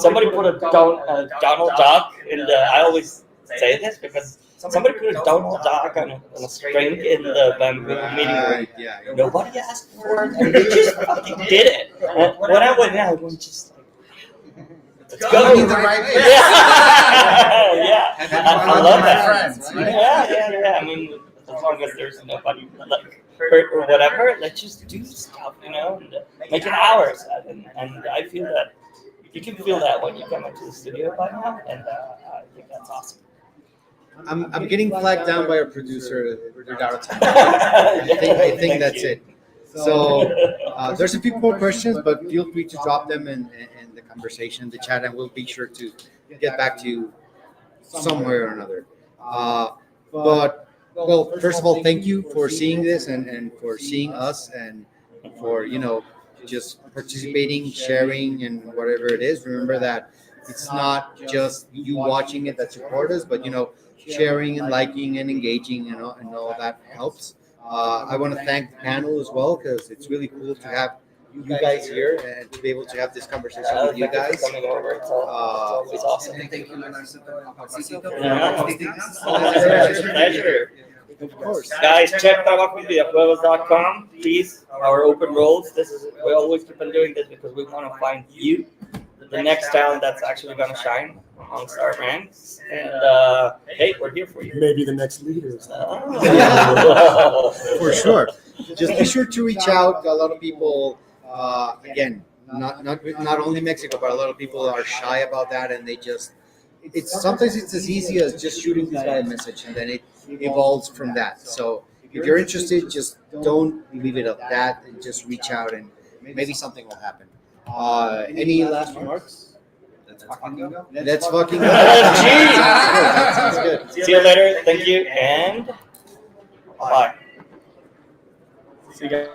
Somebody put a Donald Duck in the. I always say this because somebody put a Donald Duck on a string in the bamboo meeting room. Yeah. Nobody asked for it, and they just fucking did it. And when I went in, I was just like, let's go. Going in the right way. Yeah. I love that. Yeah. I mean, as long as there's nobody like hurt or whatever, let's just do stuff, and make it ours. And I feel that you can feel that when you come into the studio by now, and I think that's awesome. I'm getting flagged down by our producer. We're out of time. I think that's it. So there's a few more questions, but feel free to drop them in the conversation, the chat, and we'll be sure to get back to you somewhere or another. But first of all, thank you for seeing this and for seeing us and for just participating, sharing, and whatever it is. Remember that it's not just you watching it that support us, but sharing and liking and engaging and all that helps. I want to thank the panel as well because it's really cool to have you guys here and to be able to have this conversation with you guys. Coming over, it's always awesome. Thank you, Leonardo. Pleasure. Of course. Guys, check tabacosvideojuegos.com, please. Our open roles. We always keep on doing this because we want to find you, the next talent that's actually going to shine amongst our ranks. And hey, we're here for you. Maybe the next leaders. For sure. Just be sure to reach out. A lot of people, again, not only Mexico, but a lot of people are shy about that, and sometimes it's as easy as just shooting this guy a message, and then it evolves from that. So if you're interested, just don't leave it at that, and just reach out, and maybe something will happen. Any last remarks? Let's fucking go. Let's fucking go. Jeez. That sounds good. See you later. Thank you, and bye. See you guys.